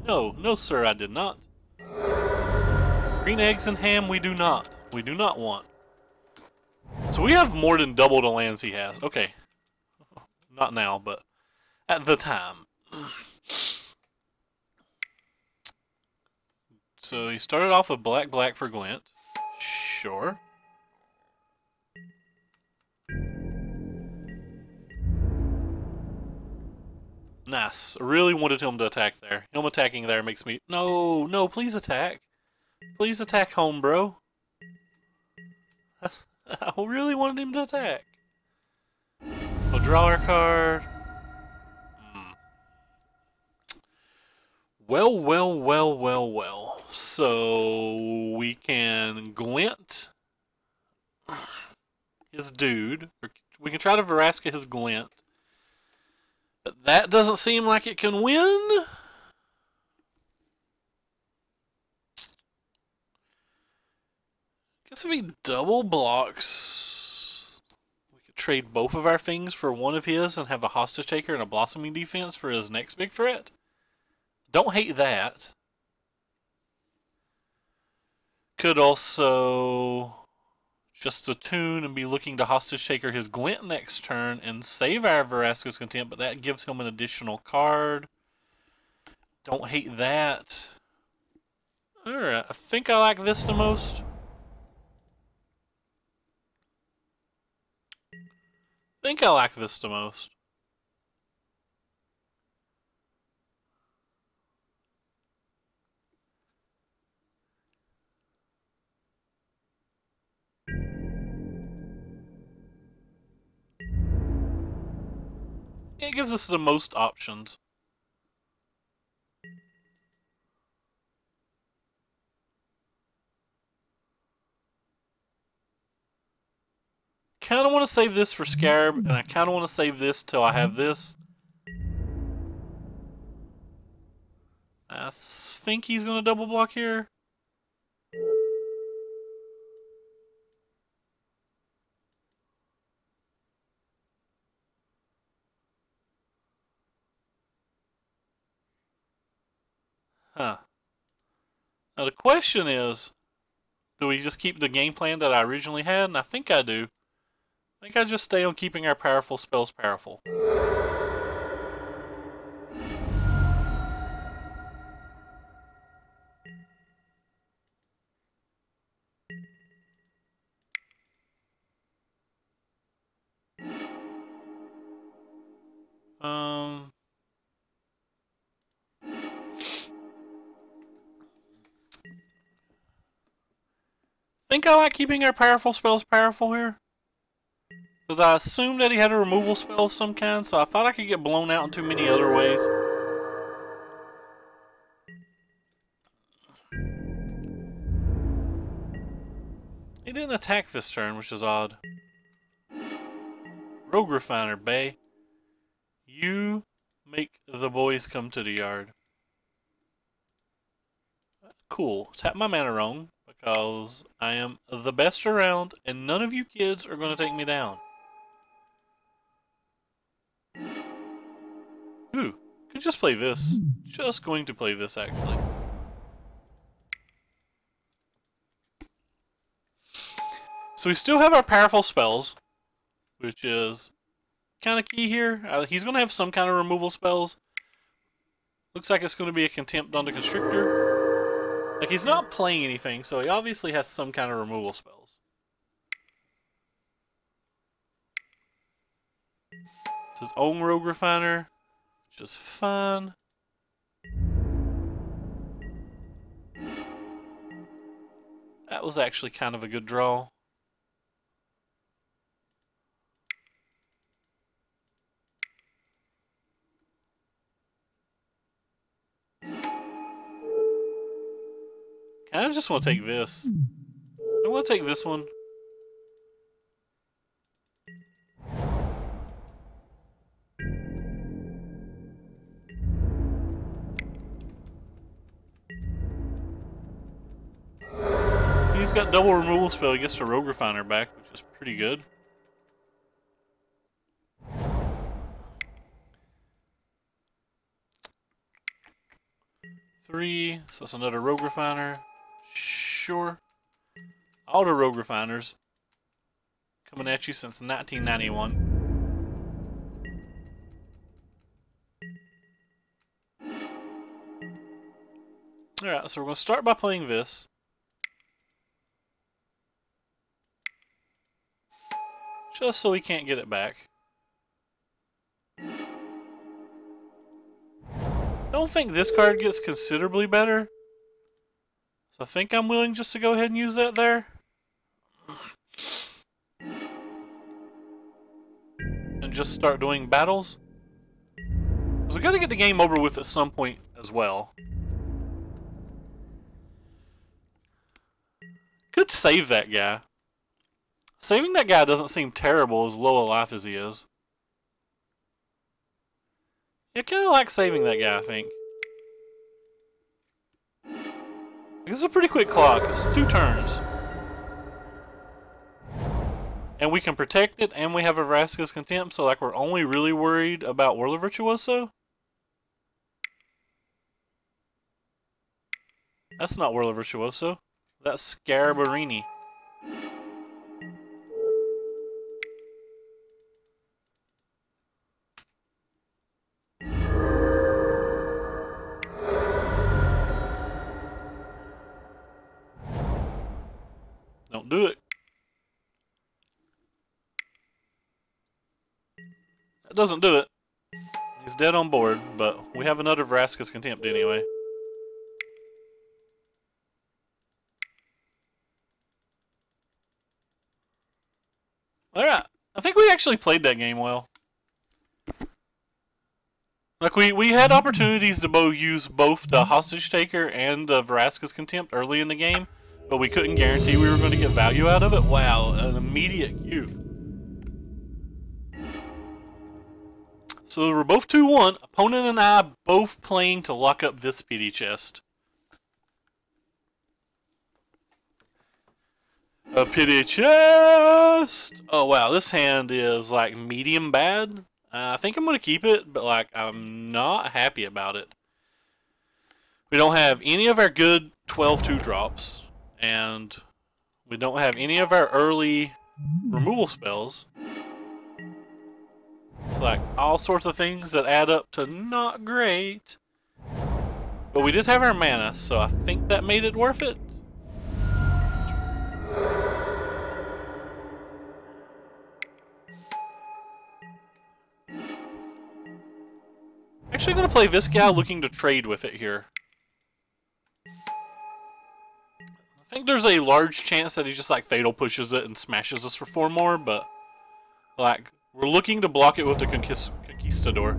No, no sir, I did not. Green eggs and ham we do not. We do not want. So we have more than double the lands he has. Okay. Not now, but at the time. So he started off with black for glint. Sure. Nice. I really wanted him to attack there. Him attacking there makes me... No, no, please attack. Please attack home, bro. I really wanted him to attack. We'll draw our card. Well. So we can glint his dude. We can try to Veraska his glint. But that doesn't seem like it can win. Guess if he double blocks, we could trade both of our things for one of his and have a hostage taker and a blossoming defense for his next big threat. Don't hate that. Could also just attune and be looking to hostage taker his glint next turn and save our Veraska's Contempt, but that gives him an additional card. Don't hate that. Alright, I think I like this the most. I think I like this the most. It gives us the most options. Kind of want to save this for Scarab, and I kind of want to save this till I have this. I think he's going to double block here. Huh. Now the question is, do we just keep the game plan that I originally had? And I think I do. I think I just stay on keeping our powerful spells powerful. Think I like keeping our powerful spells powerful here. Because I assumed that he had a removal spell of some kind, so I thought I could get blown out in too many other ways. He didn't attack this turn, which is odd. Rogue Refiner, Bay. You make the boys come to the yard. Cool. Tap my mana wrong, because I am the best around, and none of you kids are going to take me down. Ooh, could just play this. Just going to play this, actually. So we still have our powerful spells, which is kind of key here. He's going to have some kind of removal spells. Looks like it's going to be a Contempt on the Constrictor. Like, he's not playing anything, so he obviously has some kind of removal spells. This is own Rogue Refiner, which is fine. That was actually kind of a good draw. I just want to take this. I want to take this one. He's got double removal spell. He gets the Rogue Refiner back, which is pretty good. Three, so that's another Rogue Refiner. Sure. All the Rogue Refiners coming at you since 1991. Alright, so we're going to start by playing this. Just so we can't get it back. I don't think this card gets considerably better. So I think I'm willing just to go ahead and use that there. And just start doing battles. Because we got to get the game over with at some point as well. Could save that guy. Saving that guy doesn't seem terrible as low a life as he is. Yeah, kind of like saving that guy, I think. This is a pretty quick clock. It's 2 turns. And we can protect it, and we have a Vraska's Contempt, so like we're only really worried about Whirler Virtuoso. That's not Whirler Virtuoso. That's Scarabarini. Don't do it. That doesn't do it. He's dead on board, but we have another Vraska's Contempt anyway. Alright, I think we actually played that game well. Like, we had opportunities to use both the Hostage Taker and the Vraska's Contempt early in the game, but we couldn't guarantee we were going to get value out of it. Wow, an immediate Q. So we're both 2-1. Opponent and I both playing to lock up this pity chest. A pity chest! Oh wow, this hand is like medium bad. I think I'm going to keep it, but like I'm not happy about it. We don't have any of our good 12-2 drops, and we don't have any of our early removal spells. It's like all sorts of things that add up to not great. But we did have our mana, so I think that made it worth it. Actually, going to play this guy looking to trade with it here. I think there's a large chance that he just like fatal pushes it and smashes us for 4 more, but like we're looking to block it with the Conquistador.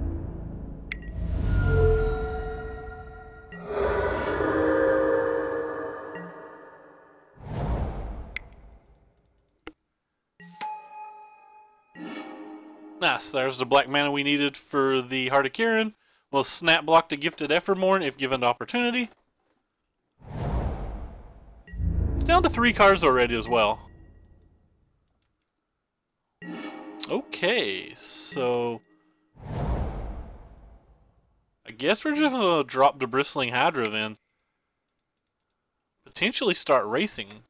Nice, there's the black mana we needed for the Heart of Kirin. We'll snap block the Gifted Ephemerborn if given the opportunity. It's down to 3 cards already as well. Okay, so I guess we're just gonna drop the Bristling Hydra then. Potentially start racing.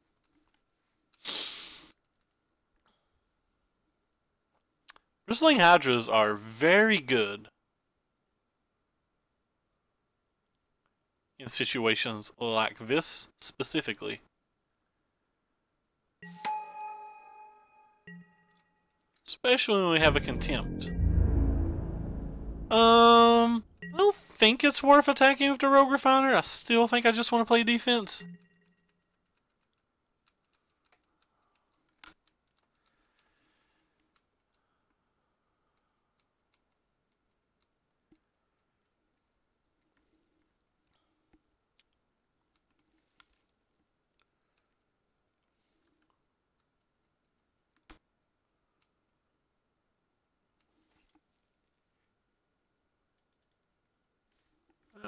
Bristling Hydras are very good in situations like this specifically. Especially when we have a Contempt. I don't think it's worth attacking with the Rogue Refiner. I still think I just want to play defense.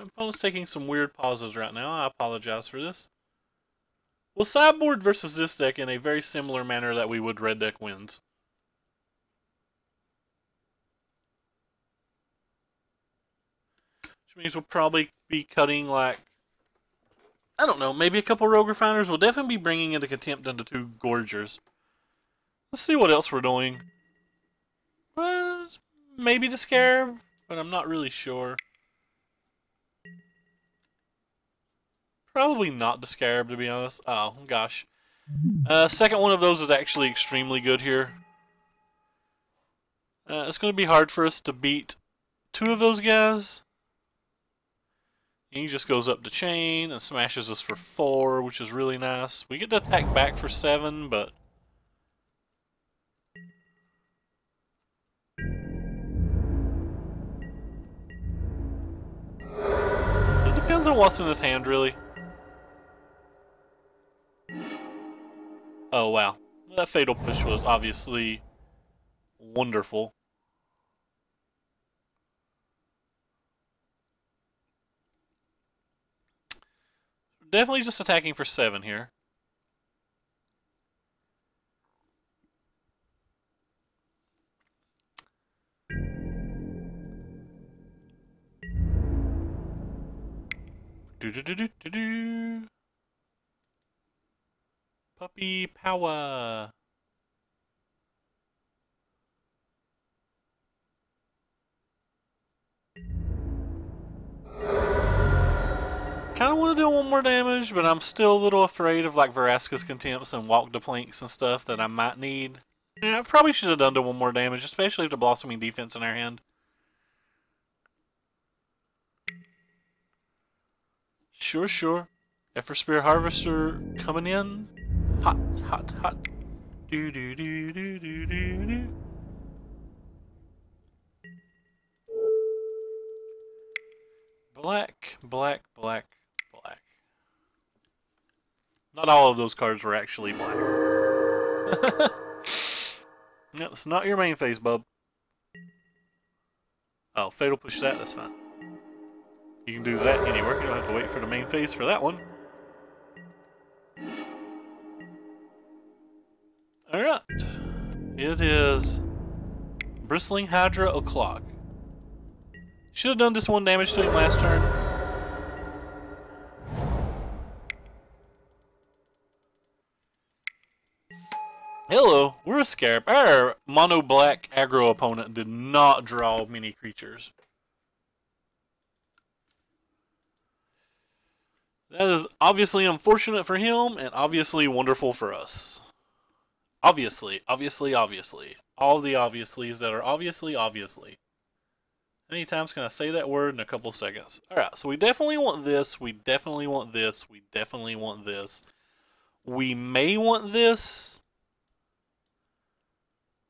My opponent's taking some weird pauses right now. I apologize for this. We'll sideboard versus this deck in a very similar manner that we would red deck wins. Which means we'll probably be cutting like, I don't know, maybe a couple Rogue Refiners. We'll definitely be bringing into Contempt into 2 Gorgers. Let's see what else we're doing. Well, maybe the Scarab, but I'm not really sure. Probably not the Scarab, to be honest. Oh, gosh. Second one of those is actually extremely good here. It's going to be hard for us to beat 2 of those guys. He just goes up the chain and smashes us for 4, which is really nice. We get to attack back for 7, but... it depends on what's in his hand, really. Oh, wow. That Fatal Push was obviously wonderful. Definitely just attacking for 7 here. Do-do-do-do-do-do. Puppy power. Kind of want to do 1 more damage, but I'm still a little afraid of like Vraska's Contempts and Walk the Planks and stuff that I might need. Yeah, I probably should have done to 1 more damage, especially with the Blossoming Defense in our hand. Sure, sure. Effort Spear Harvester coming in. Hot, hot, hot. Do do do do do do do. Black, black, black, black. Not all of those cards were actually black. No, it's not your main phase, bub. Oh, Fatal Push that, that's fine. You can do that anywhere. You don't have to wait for the main phase for that one. Alright. It is Bristling Hydra o'clock. Should have done this 1 damage to him last turn. Hello, we're a Scarab. Our mono black aggro opponent did not draw many creatures. That is obviously unfortunate for him and obviously wonderful for us. Obviously, obviously, obviously. All the obviously's that are obviously, obviously. How many times can I say that word in a couple seconds? Alright, so we definitely want this, we definitely want this, we definitely want this. We may want this.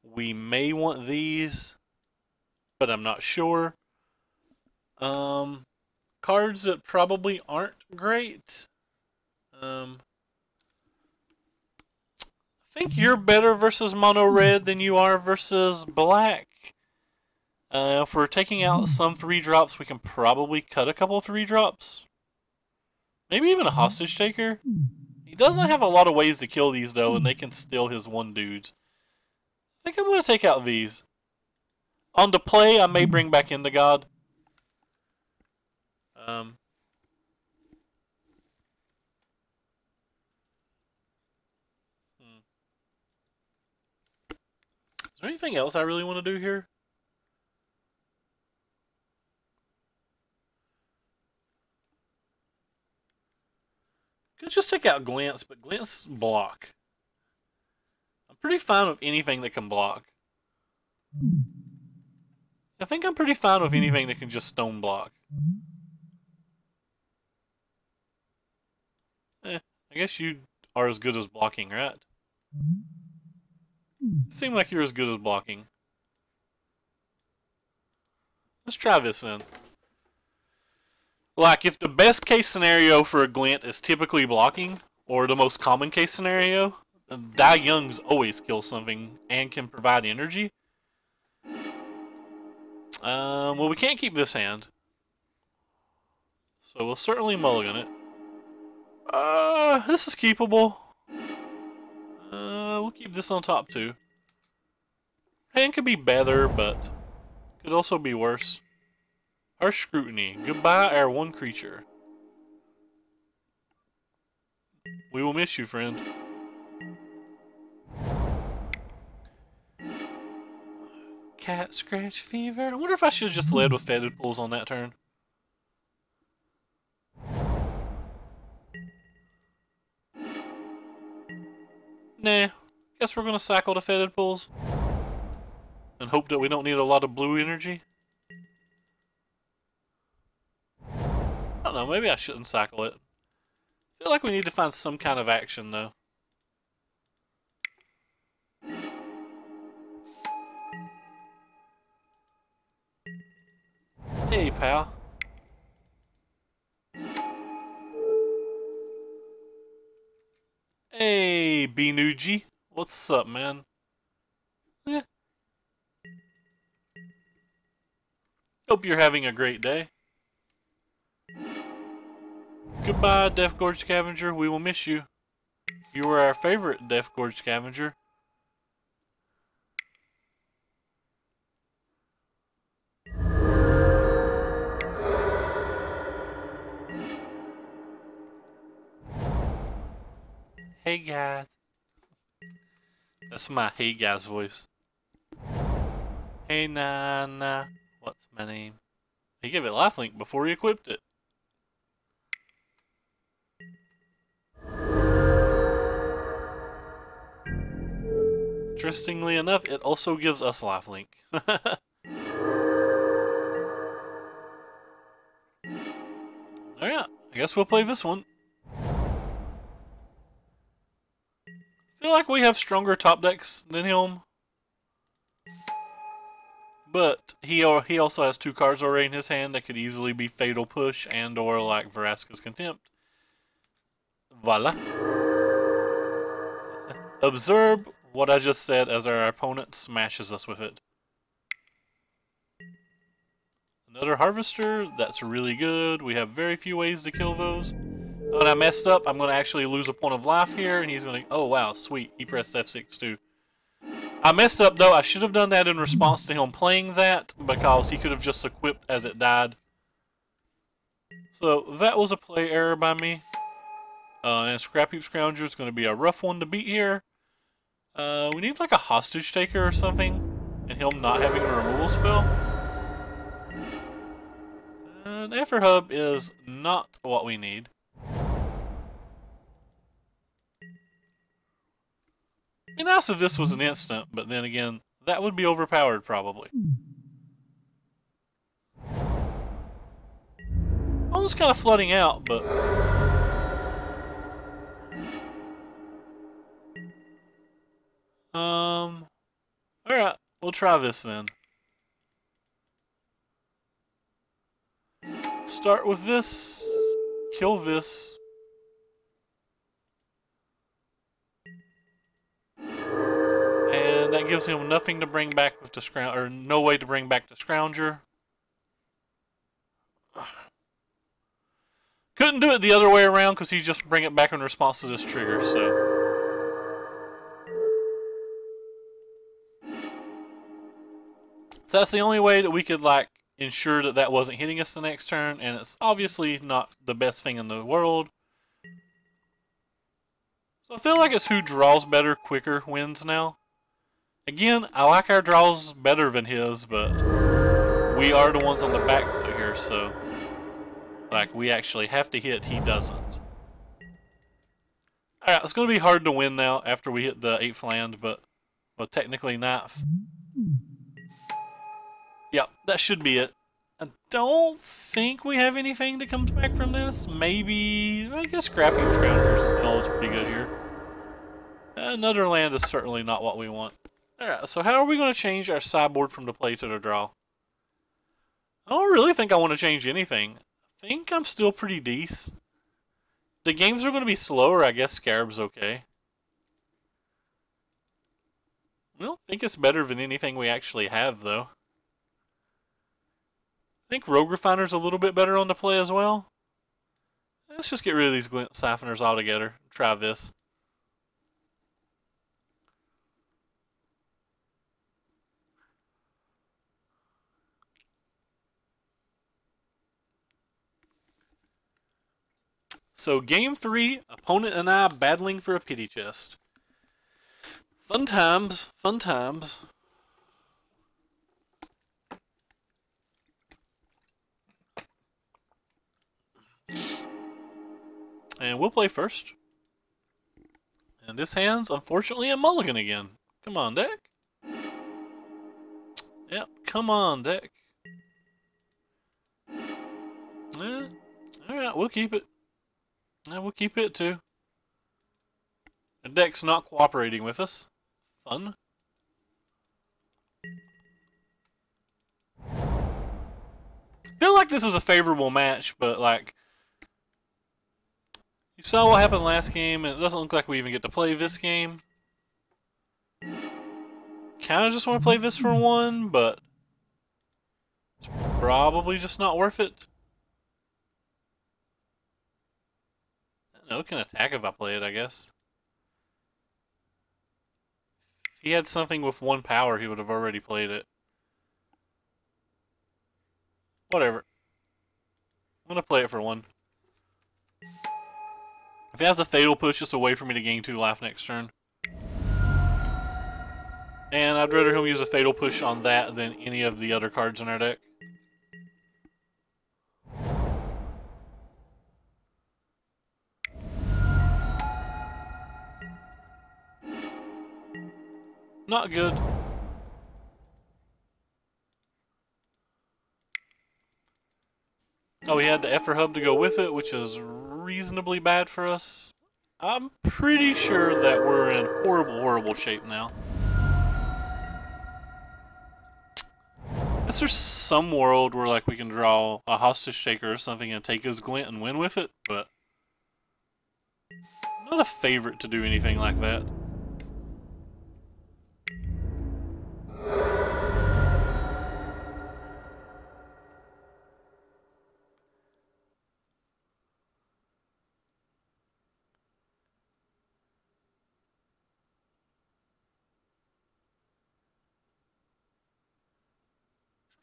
We may want these, but I'm not sure. Cards that probably aren't great. I think you're better versus mono red than you are versus black. If we're taking out some 3-drops, we can probably cut a couple 3-drops. Maybe even a hostage taker. He doesn't have a lot of ways to kill these though, and they can steal his 1 dudes. I think I'm going to take out these. On the play, I may bring back in the God. Is there anything else I really want to do here? Could just take out Glance, but Glance block. I'm pretty fine with anything that can block. I think I'm pretty fine with anything that can just stone block. I guess you are as good as blocking, right? Seem like you're as good as blocking. Let's try this then. Like, if the best case scenario for a glint is typically blocking, or the most common case scenario, Die Young's always kill something and can provide energy. Well, we can't keep this hand. so we'll certainly mulligan it. This is keepable. We'll keep this on top too. Hand could be better, but could also be worse. Harsh scrutiny. Goodbye, our one creature. We will miss you, friend. Cat scratch fever. I wonder if I should have just led with fetid pulls on that turn. Nah. Guess we're gonna cycle the fetid pulls. And hope that we don't need a lot of blue energy. I don't know, maybe I shouldn't cycle it. I feel like we need to find some kind of action, though. Hey, pal. Hey, Binuji. What's up, man? Eh. Hope you're having a great day. Goodbye, Death Gorge Scavenger. We will miss you. You were our favorite Death Gorge Scavenger. Hey, guys. That's my hey, guys voice. Hey, Nana. What's my name? He gave it lifelink before he equipped it. Interestingly enough, it also gives us lifelink. Alright, I guess we'll play this one. I feel like we have stronger top decks than him. But he also has 2 cards already in his hand that could easily be Fatal Push and or like Vraska's Contempt. Voila. Observe what I just said as our opponent smashes us with it. Another Harvester, that's really good. We have very few ways to kill those. Oh, and I messed up. I'm going to actually lose a point of life here, and he's going to... Oh, wow, sweet. He pressed F6 too. I messed up, though. I should have done that in response to him playing that, because he could have just equipped as it died. So, that was a play error by me. And Scrap Heap Scrounger is going to be a rough one to beat here. We need like a hostage taker or something, and him not having a removal spell. And Effort Hub is not what we need. It'd be nice if this was an instant, but then again, that would be overpowered probably. I was kind of flooding out, but... Alright, we'll try this then. Start with this, kill this. And that gives him nothing to bring back with the Scrounger, or no way to bring back the Scrounger. Couldn't do it the other way around because he just bring it back in response to this trigger, so. So that's the only way that we could, like, ensure that that wasn't hitting us the next turn, and it's obviously not the best thing in the world. So I feel like it's who draws better quicker wins now. Again, I like our draws better than his, but we are the ones on the back foot here, so like we actually have to hit, he doesn't. Alright, it's going to be hard to win now after we hit the 8th land, but well, technically 9th. Yep, that should be it. I don't think we have anything that comes back from this. Maybe, I guess Scrap Heap Scrounger still is pretty good here. Another land is certainly not what we want. Alright, so how are we going to change our sideboard from the play to the draw? I don't really think I want to change anything. I think I'm still pretty decent. The games are going to be slower, I guess Scarab's okay. I don't think it's better than anything we actually have, though. I think Rogue Refiner's a little bit better on the play as well. Let's just get rid of these glint siphoners altogether. Try this. So game 3, opponent and I battling for a pity chest. Fun times, fun times. And we'll play first. And this hand's unfortunately a mulligan again. Come on, deck. Yep, come on, deck. Yeah, alright, we'll keep it. Yeah, we'll keep it too. The deck's not cooperating with us. Fun. Feel like this is a favorable match, but like you saw what happened last game, and it doesn't look like we even get to play this game. Kinda just want to play this for one, but it's probably just not worth it. No, it can attack if I play it, I guess. If he had something with 1 power, he would have already played it. Whatever. I'm gonna play it for 1. If he has a fatal push, just a way for me to gain 2 life next turn. And I'd rather him use a fatal push on that than any of the other cards in our deck. Not good. Oh, he had the Effer Hub to go with it, which is reasonably bad for us. I'm pretty sure that we're in horrible, horrible shape now. Is there some world where like we can draw a hostage taker or something and take his glint and win with it? But I'm not a favorite to do anything like that.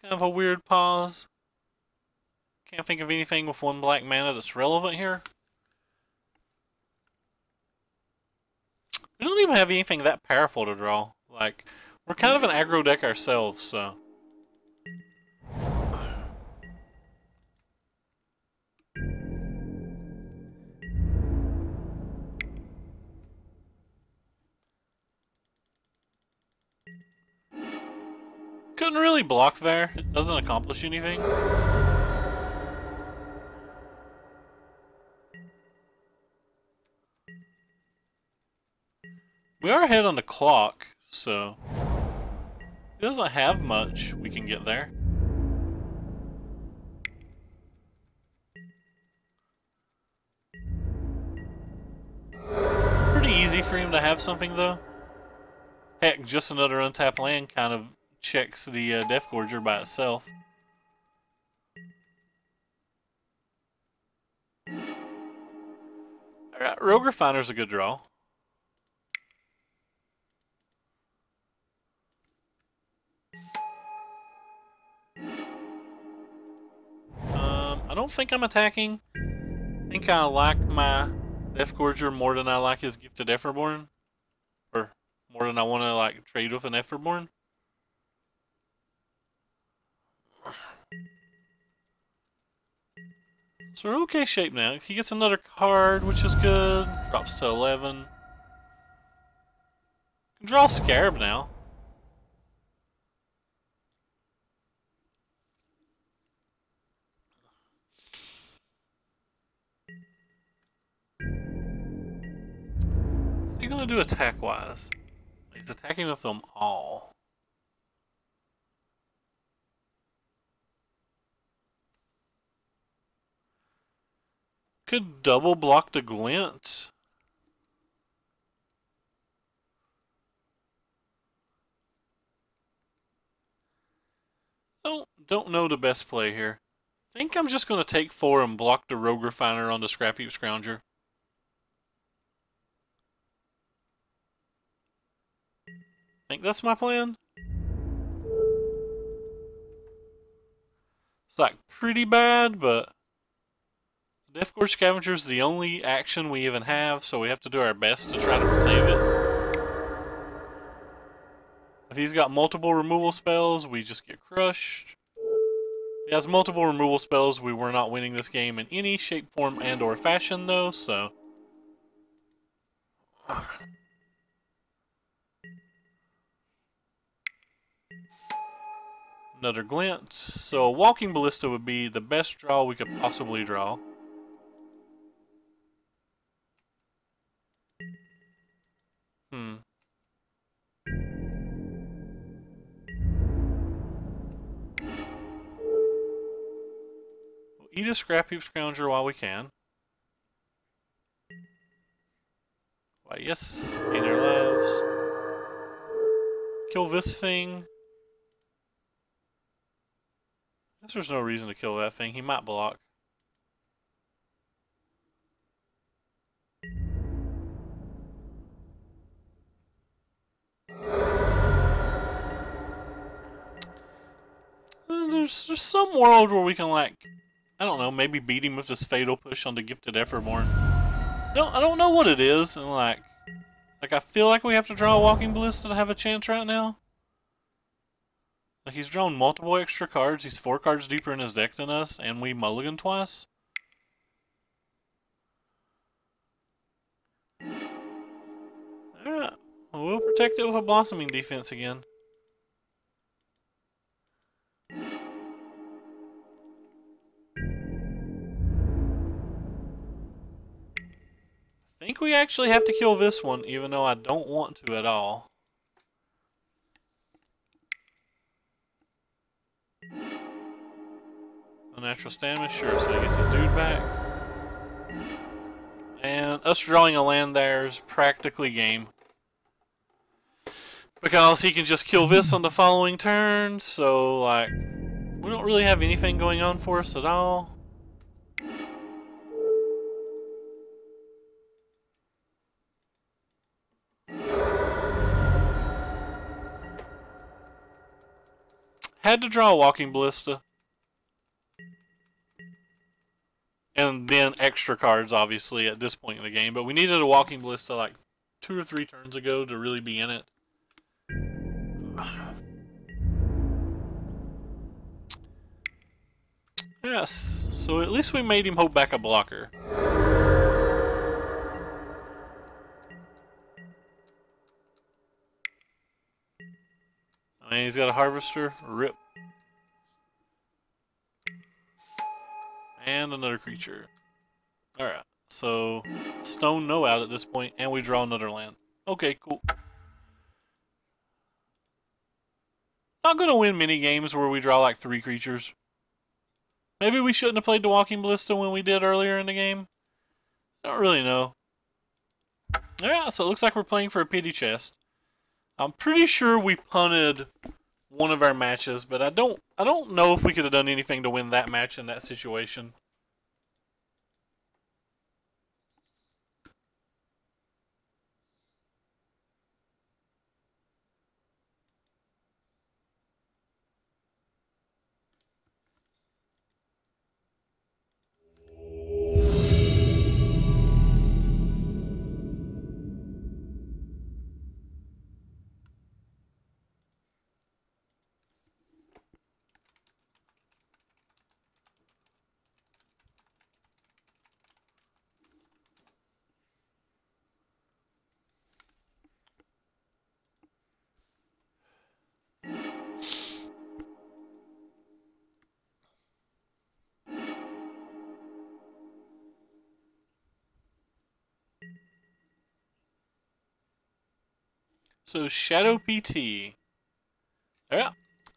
Kind of a weird pause. Can't think of anything with 1 black mana that's relevant here. We don't even have anything that powerful to draw. Like, we're kind of an aggro deck ourselves, so. Couldn't really block there. It doesn't accomplish anything. We are ahead on the clock, so he doesn't have much we can get there. Pretty easy for him to have something, though. Heck, just another untapped land kind of checks the Death Gorger by itself. Alright, Rogue Refiner's a good draw. I don't think I'm attacking. I think I like my Death Gorger more than I like his Gifted Efferborn. Or more than I want to like trade with an Efferborn. So we're okay shape now. He gets another card, which is good. Drops to 11. Can draw Scarab now. What's he gonna do attack-wise? He's attacking with them all. Could double block the glint. Don't know the best play here. think I'm just going to take 4 and block the Rogue Refiner on the Scrap Heap Scrounger. Think that's my plan? It's like pretty bad, but Death Gorge Scavenger is the only action we even have, so we have to do our best to try to save it. If he's got multiple removal spells, we just get crushed. If he has multiple removal spells, we were not winning this game in any shape, form, and or fashion, though, so... Another glint. So a Walking Ballista would be the best draw we could possibly draw. We'll eat a Scrap Heap Scrounger while we can. Why, yes, gain our lives. Kill this thing. Guess there's no reason to kill that thing. He might block. There's some world where we can, like, I don't know, maybe beat him with this Fatal Push on the Gifted Everborn. I don't know what it is, and like I feel like we have to draw a Walking Ballista to have a chance right now. Like, he's drawn multiple extra cards, he's 4 cards deeper in his deck than us, and we mulligan twice. Alright, well, we'll protect it with a Blossoming Defense again. I think we actually have to kill this one, even though I don't want to at all. Unnatural stamina, sure, so he gets his dude back. And us drawing a land there is practically game. Because he can just kill this on the following turn, so like, we don't really have anything going on for us at all. Had to draw a Walking Ballista. And then extra cards, obviously, at this point in the game. But we needed a Walking Ballista like 2 or 3 turns ago to really be in it. Yes, so at least we made him hold back a blocker. I mean, he's got a Harvester, rip. And another creature. Alright, so Stone no out at this point, and we draw another land. Okay, cool. Not gonna win many games where we draw like 3 creatures. Maybe we shouldn't have played the Walking Ballista when we did earlier in the game. I don't really know. Alright, so it looks like we're playing for a pity chest. I'm pretty sure we punted one of our matches, but I don't know if we could have done anything to win that match in that situation. So Shadow PT. Yeah.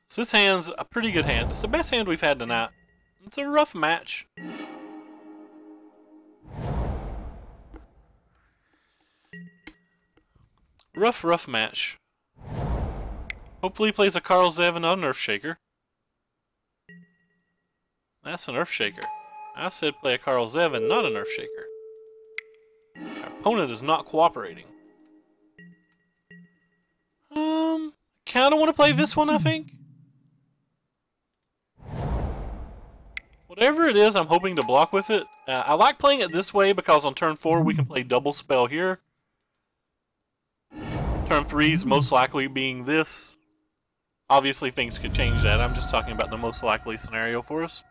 So this hand's a pretty good hand. It's the best hand we've had tonight. It's a rough match. Rough match. Hopefully he plays a Karl Zev and not a Nerf Shaker. That's an Earthshaker. I said play a Carl Zevin, not an Earthshaker. Our opponent is not cooperating. Kinda want to play this one, I think. Whatever it is, I'm hoping to block with it. I like playing it this way because on turn 4 we can play double spell here. Turn 3's most likely being this. Obviously things could change that. I'm just talking about the most likely scenario for us.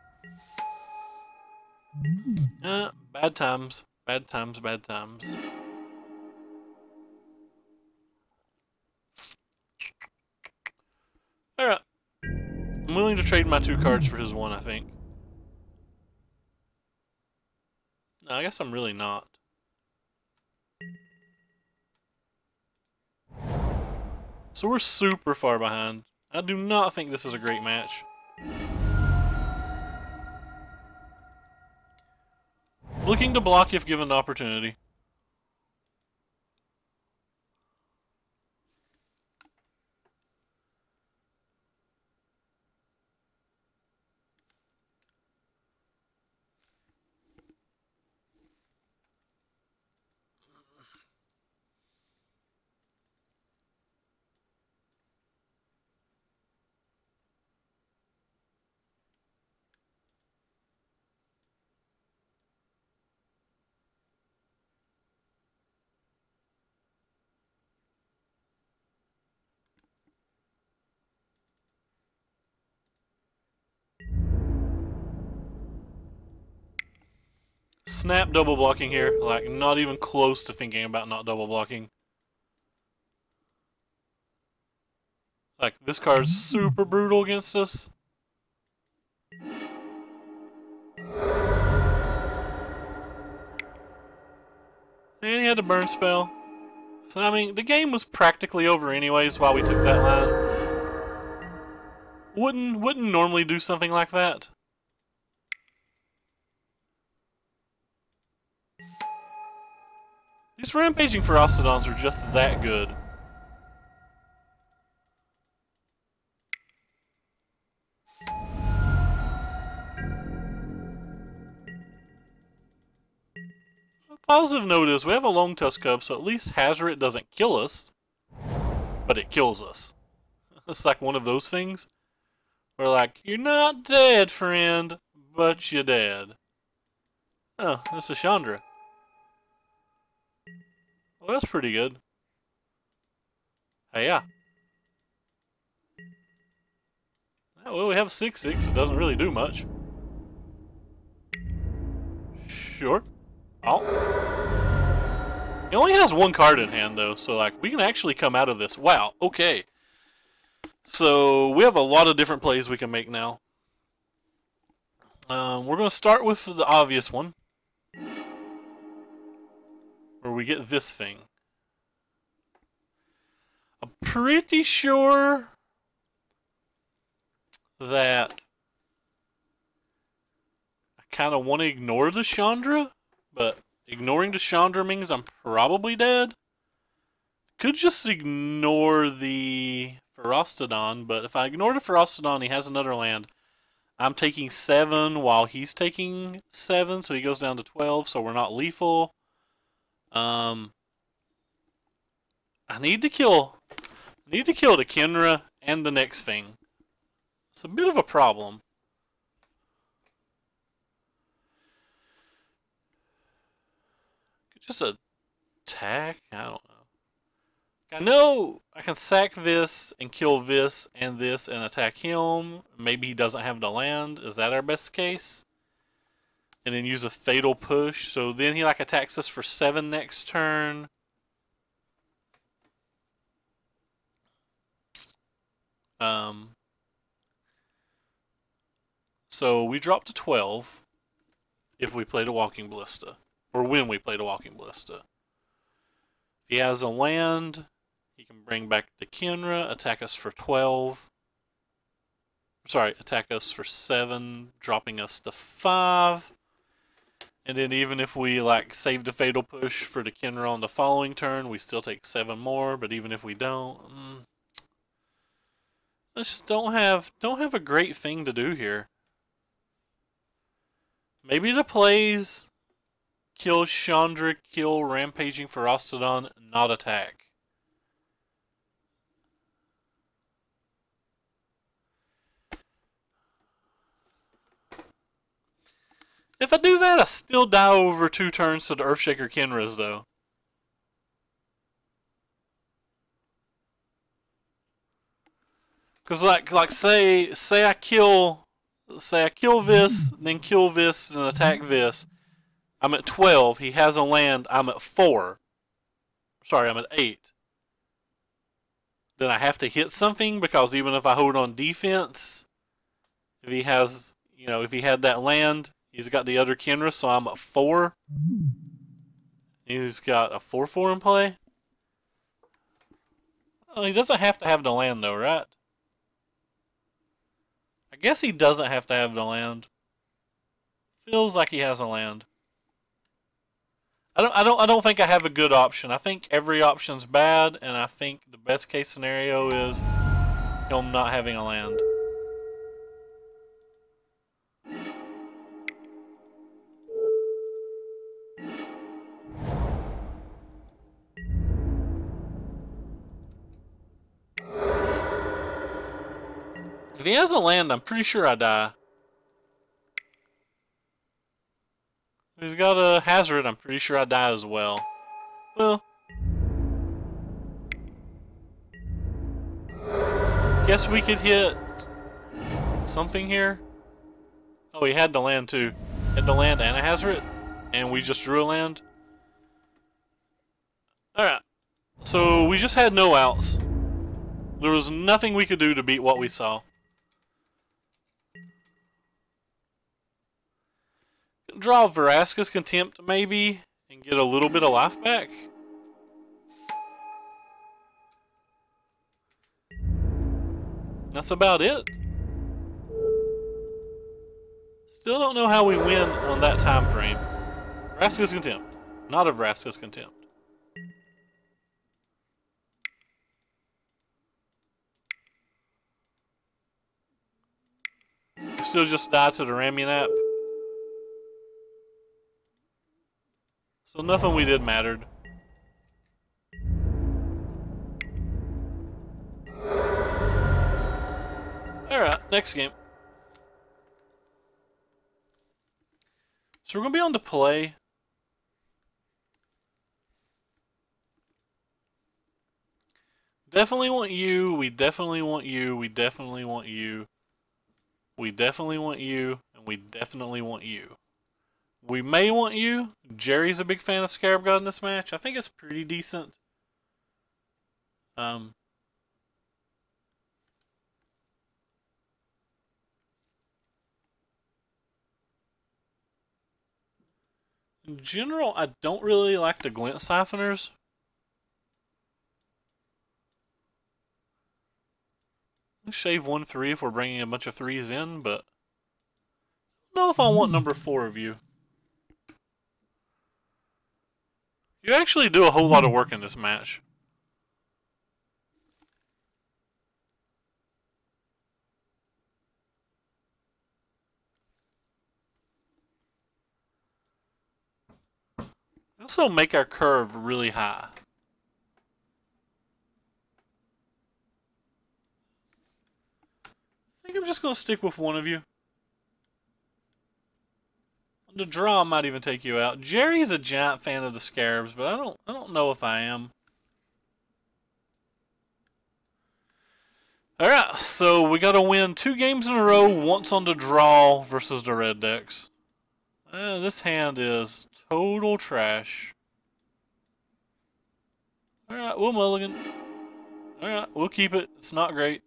Bad times. Bad times, bad times. Alright. I'm willing to trade my 2 cards for his 1, I think. No, I guess I'm really not. So we're super far behind. I do not think this is a great match. Looking to block if given the opportunity. Snap double blocking here, like not even close to thinking about not double blocking. Like this card's super brutal against us. And he had a burn spell. So I mean, the game was practically over anyways while we took that line. Wouldn't normally do something like that. These rampaging Ferocitons are just that good. A positive note is we have a Long Tusk Cub, so at least Hazoret doesn't kill us, but it kills us. It's like one of those things where like, you're not dead, friend, but you're dead. Oh, this is Chandra. Well, that's pretty good. Hey, yeah. Well, we have 6/6. It doesn't really do much. Sure. Oh. He only has 1 card in hand, though, so like we can actually come out of this. Wow. Okay. So we have a lot of different plays we can make now. We're going to start with the obvious one, where we get this thing. I'm pretty sure that I kind of want to ignore the Chandra, but ignoring the Chandra means I'm probably dead. Could just ignore the Ferocitodon, but if I ignore the Ferocitodon, he has another land. I'm taking 7 while he's taking 7, so he goes down to 12, so we're not lethal. I need to kill the Kenra and the next thing. It's a bit of a problem. Could just attack? I don't know. I know I can sack this and kill this and attack him. Maybe he doesn't have the land. Is that our best case? And then use a fatal push. So then he like attacks us for 7 next turn. So we drop to 12 if we played a Walking Ballista. Or when we played a Walking Ballista. If he has a land, he can bring back the Kenra, attack us for 12. Sorry, attack us for 7, dropping us to 5. And then even if we like save the fatal push for the Kenra on the following turn, we still take 7 more, but even if we don't, I just don't have a great thing to do here. Maybe the plays kill Chandra, kill Rampaging Ferocity, not attack. If I do that, I still die over 2 turns to the Earthshaker Kenris, though. Cause like say I kill this, then kill this, and attack this. I'm at 12. He has a land. I'm at 4. Sorry, I'm at 8. Then I have to hit something because even if I hold on defense, if he has, if he had that land, he's got the other Kenra, so I'm at 4. He's got a 4/4 in play. Well, he doesn't have to have the land though, right? I guess he doesn't have to have the land. Feels like he has a land. I don't think I have a good option. I think every option's bad, and I think the best case scenario is him not having a land. If he has a land, I'm pretty sure I die. If he's got a hazard, I'm pretty sure I die as well. Well, guess we could hit something here. Oh, he had the land too. Had the land and a hazard, and we just drew a land. Alright, so we just had no outs. There was nothing we could do to beat what we saw. Draw Vraska's Contempt, maybe, and get a little bit of life back. That's about it. Still don't know how we win on that time frame. Vraska's Contempt. Not a Vraska's Contempt. Still just die to the Ramunap. So nothing we did mattered. Alright, next game. So we're going to be on to play. Definitely want you, we definitely want you, we definitely want you. We definitely want you, and we definitely want you. We may want you. Jerry's a big fan of Scarab God in this match. I think it's pretty decent. In general, I don't really like the glint siphoners. Let's shave 1/3 if we're bringing a bunch of 3s in, but I don't know if I want number 4 of you. You actually do a whole lot of work in this match. Also make our curve really high. I think I'm just going to stick with one of you. The draw might even take you out. Jerry's a giant fan of the Scarabs, but I don't know if I am. Alright, so we got to win 2 games in a row, once on the draw versus the red decks. This hand is total trash. Alright, we'll mulligan. Alright, we'll keep it. It's not great.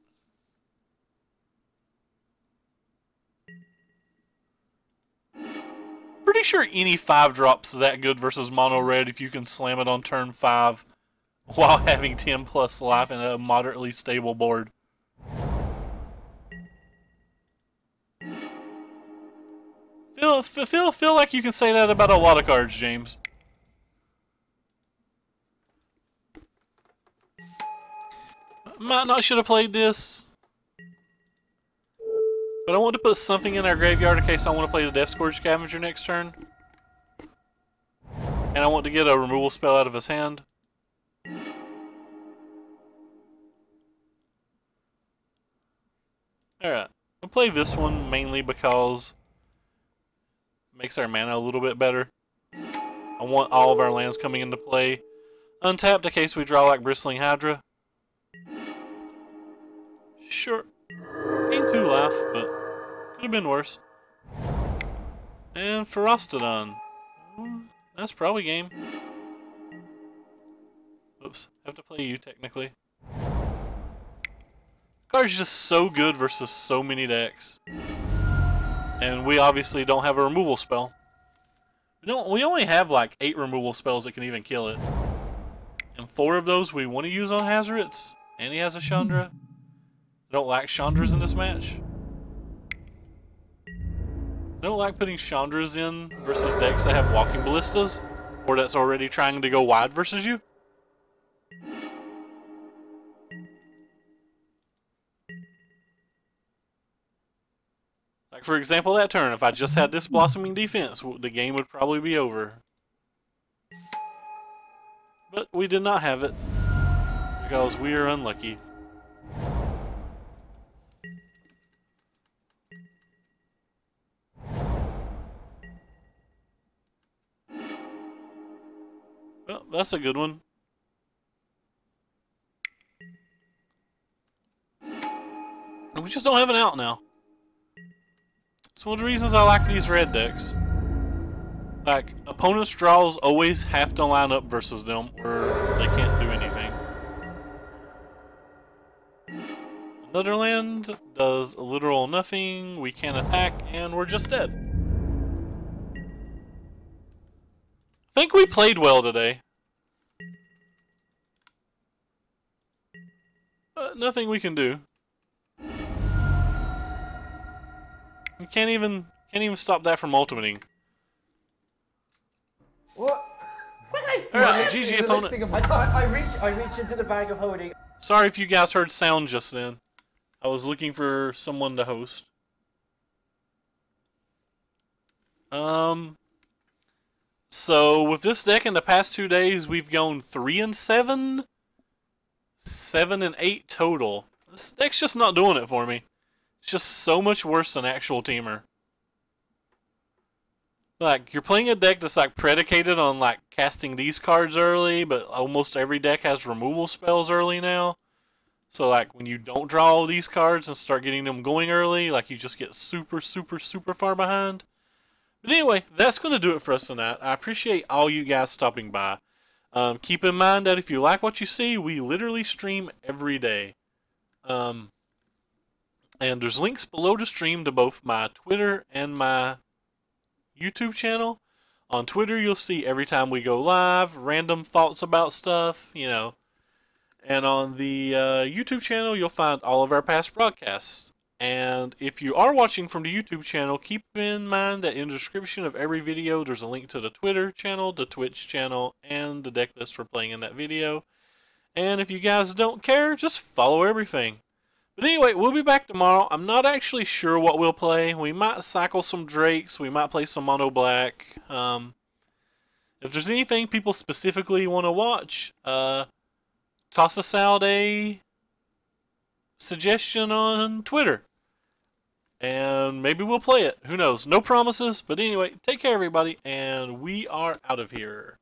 Pretty sure any 5-drops is that good versus mono red if you can slam it on turn 5 while having 10 plus life and a moderately stable board. Feel like you can say that about a lot of cards, James. Might not should have played this. But I want to put something in our graveyard in case I want to play the Death Scourge Scavenger next turn. And I want to get a removal spell out of his hand. Alright, I'll play this one mainly because it makes our mana a little bit better. I want all of our lands coming into play. Untapped in case we draw like Bristling Hydra. Sure. Gained 2 life, but could have been worse. And Ferostodon. That's probably game. Oops, have to play you technically. Card's just so good versus so many decks. And we obviously don't have a removal spell. We only have like 8 removal spells that can even kill it. And 4 of those we want to use on Hazards. And he has a Chandra. I don't like Chandras in this match. I don't like putting Chandras in versus decks that have Walking Ballistas. Or that's already trying to go wide versus you. Like for example that turn, if I just had this Blossoming Defense, the game would probably be over. But we did not have it. Because we are unlucky. Well, that's a good one. And we just don't have an out now. It's one of the reasons I like these red decks. Like, opponents' draws always have to line up versus them, or they can't do anything. Another land does literal nothing, we can't attack, and we're just dead. I think we played well today. But nothing we can do. You can't even stop that from ultimating. What? Alright, GG opponent. I reach into the bag of holding. Sorry if you guys heard sound just then. I was looking for someone to host. So with this deck in the past 2 days, we've gone 3-7, 7-8 total. This deck's just not doing it for me. It's just so much worse than actual teamer. Like, you're playing a deck that's like predicated on like casting these cards early, but almost every deck has removal spells early now. So like when you don't draw all these cards and start getting them going early, like you just get super, super, super far behind. But anyway, that's going to do it for us tonight. I appreciate all you guys stopping by. Keep in mind that if you like what you see, we literally stream every day. And there's links below the stream to both my Twitter and my YouTube channel. On Twitter, you'll see every time we go live, random thoughts about stuff, you know. And on the YouTube channel, you'll find all of our past broadcasts. And if you are watching from the YouTube channel, keep in mind that in the description of every video, there's a link to the Twitter channel, the Twitch channel, and the deck list for playing in that video. And if you guys don't care, just follow everything. But anyway, we'll be back tomorrow. I'm not actually sure what we'll play. We might cycle some Drakes. We might play some Mono Black. If there's anything people specifically want to watch, toss us out a suggestion on Twitter. And maybe we'll play it. Who knows? No promises. But anyway, take care everybody. And we are out of here.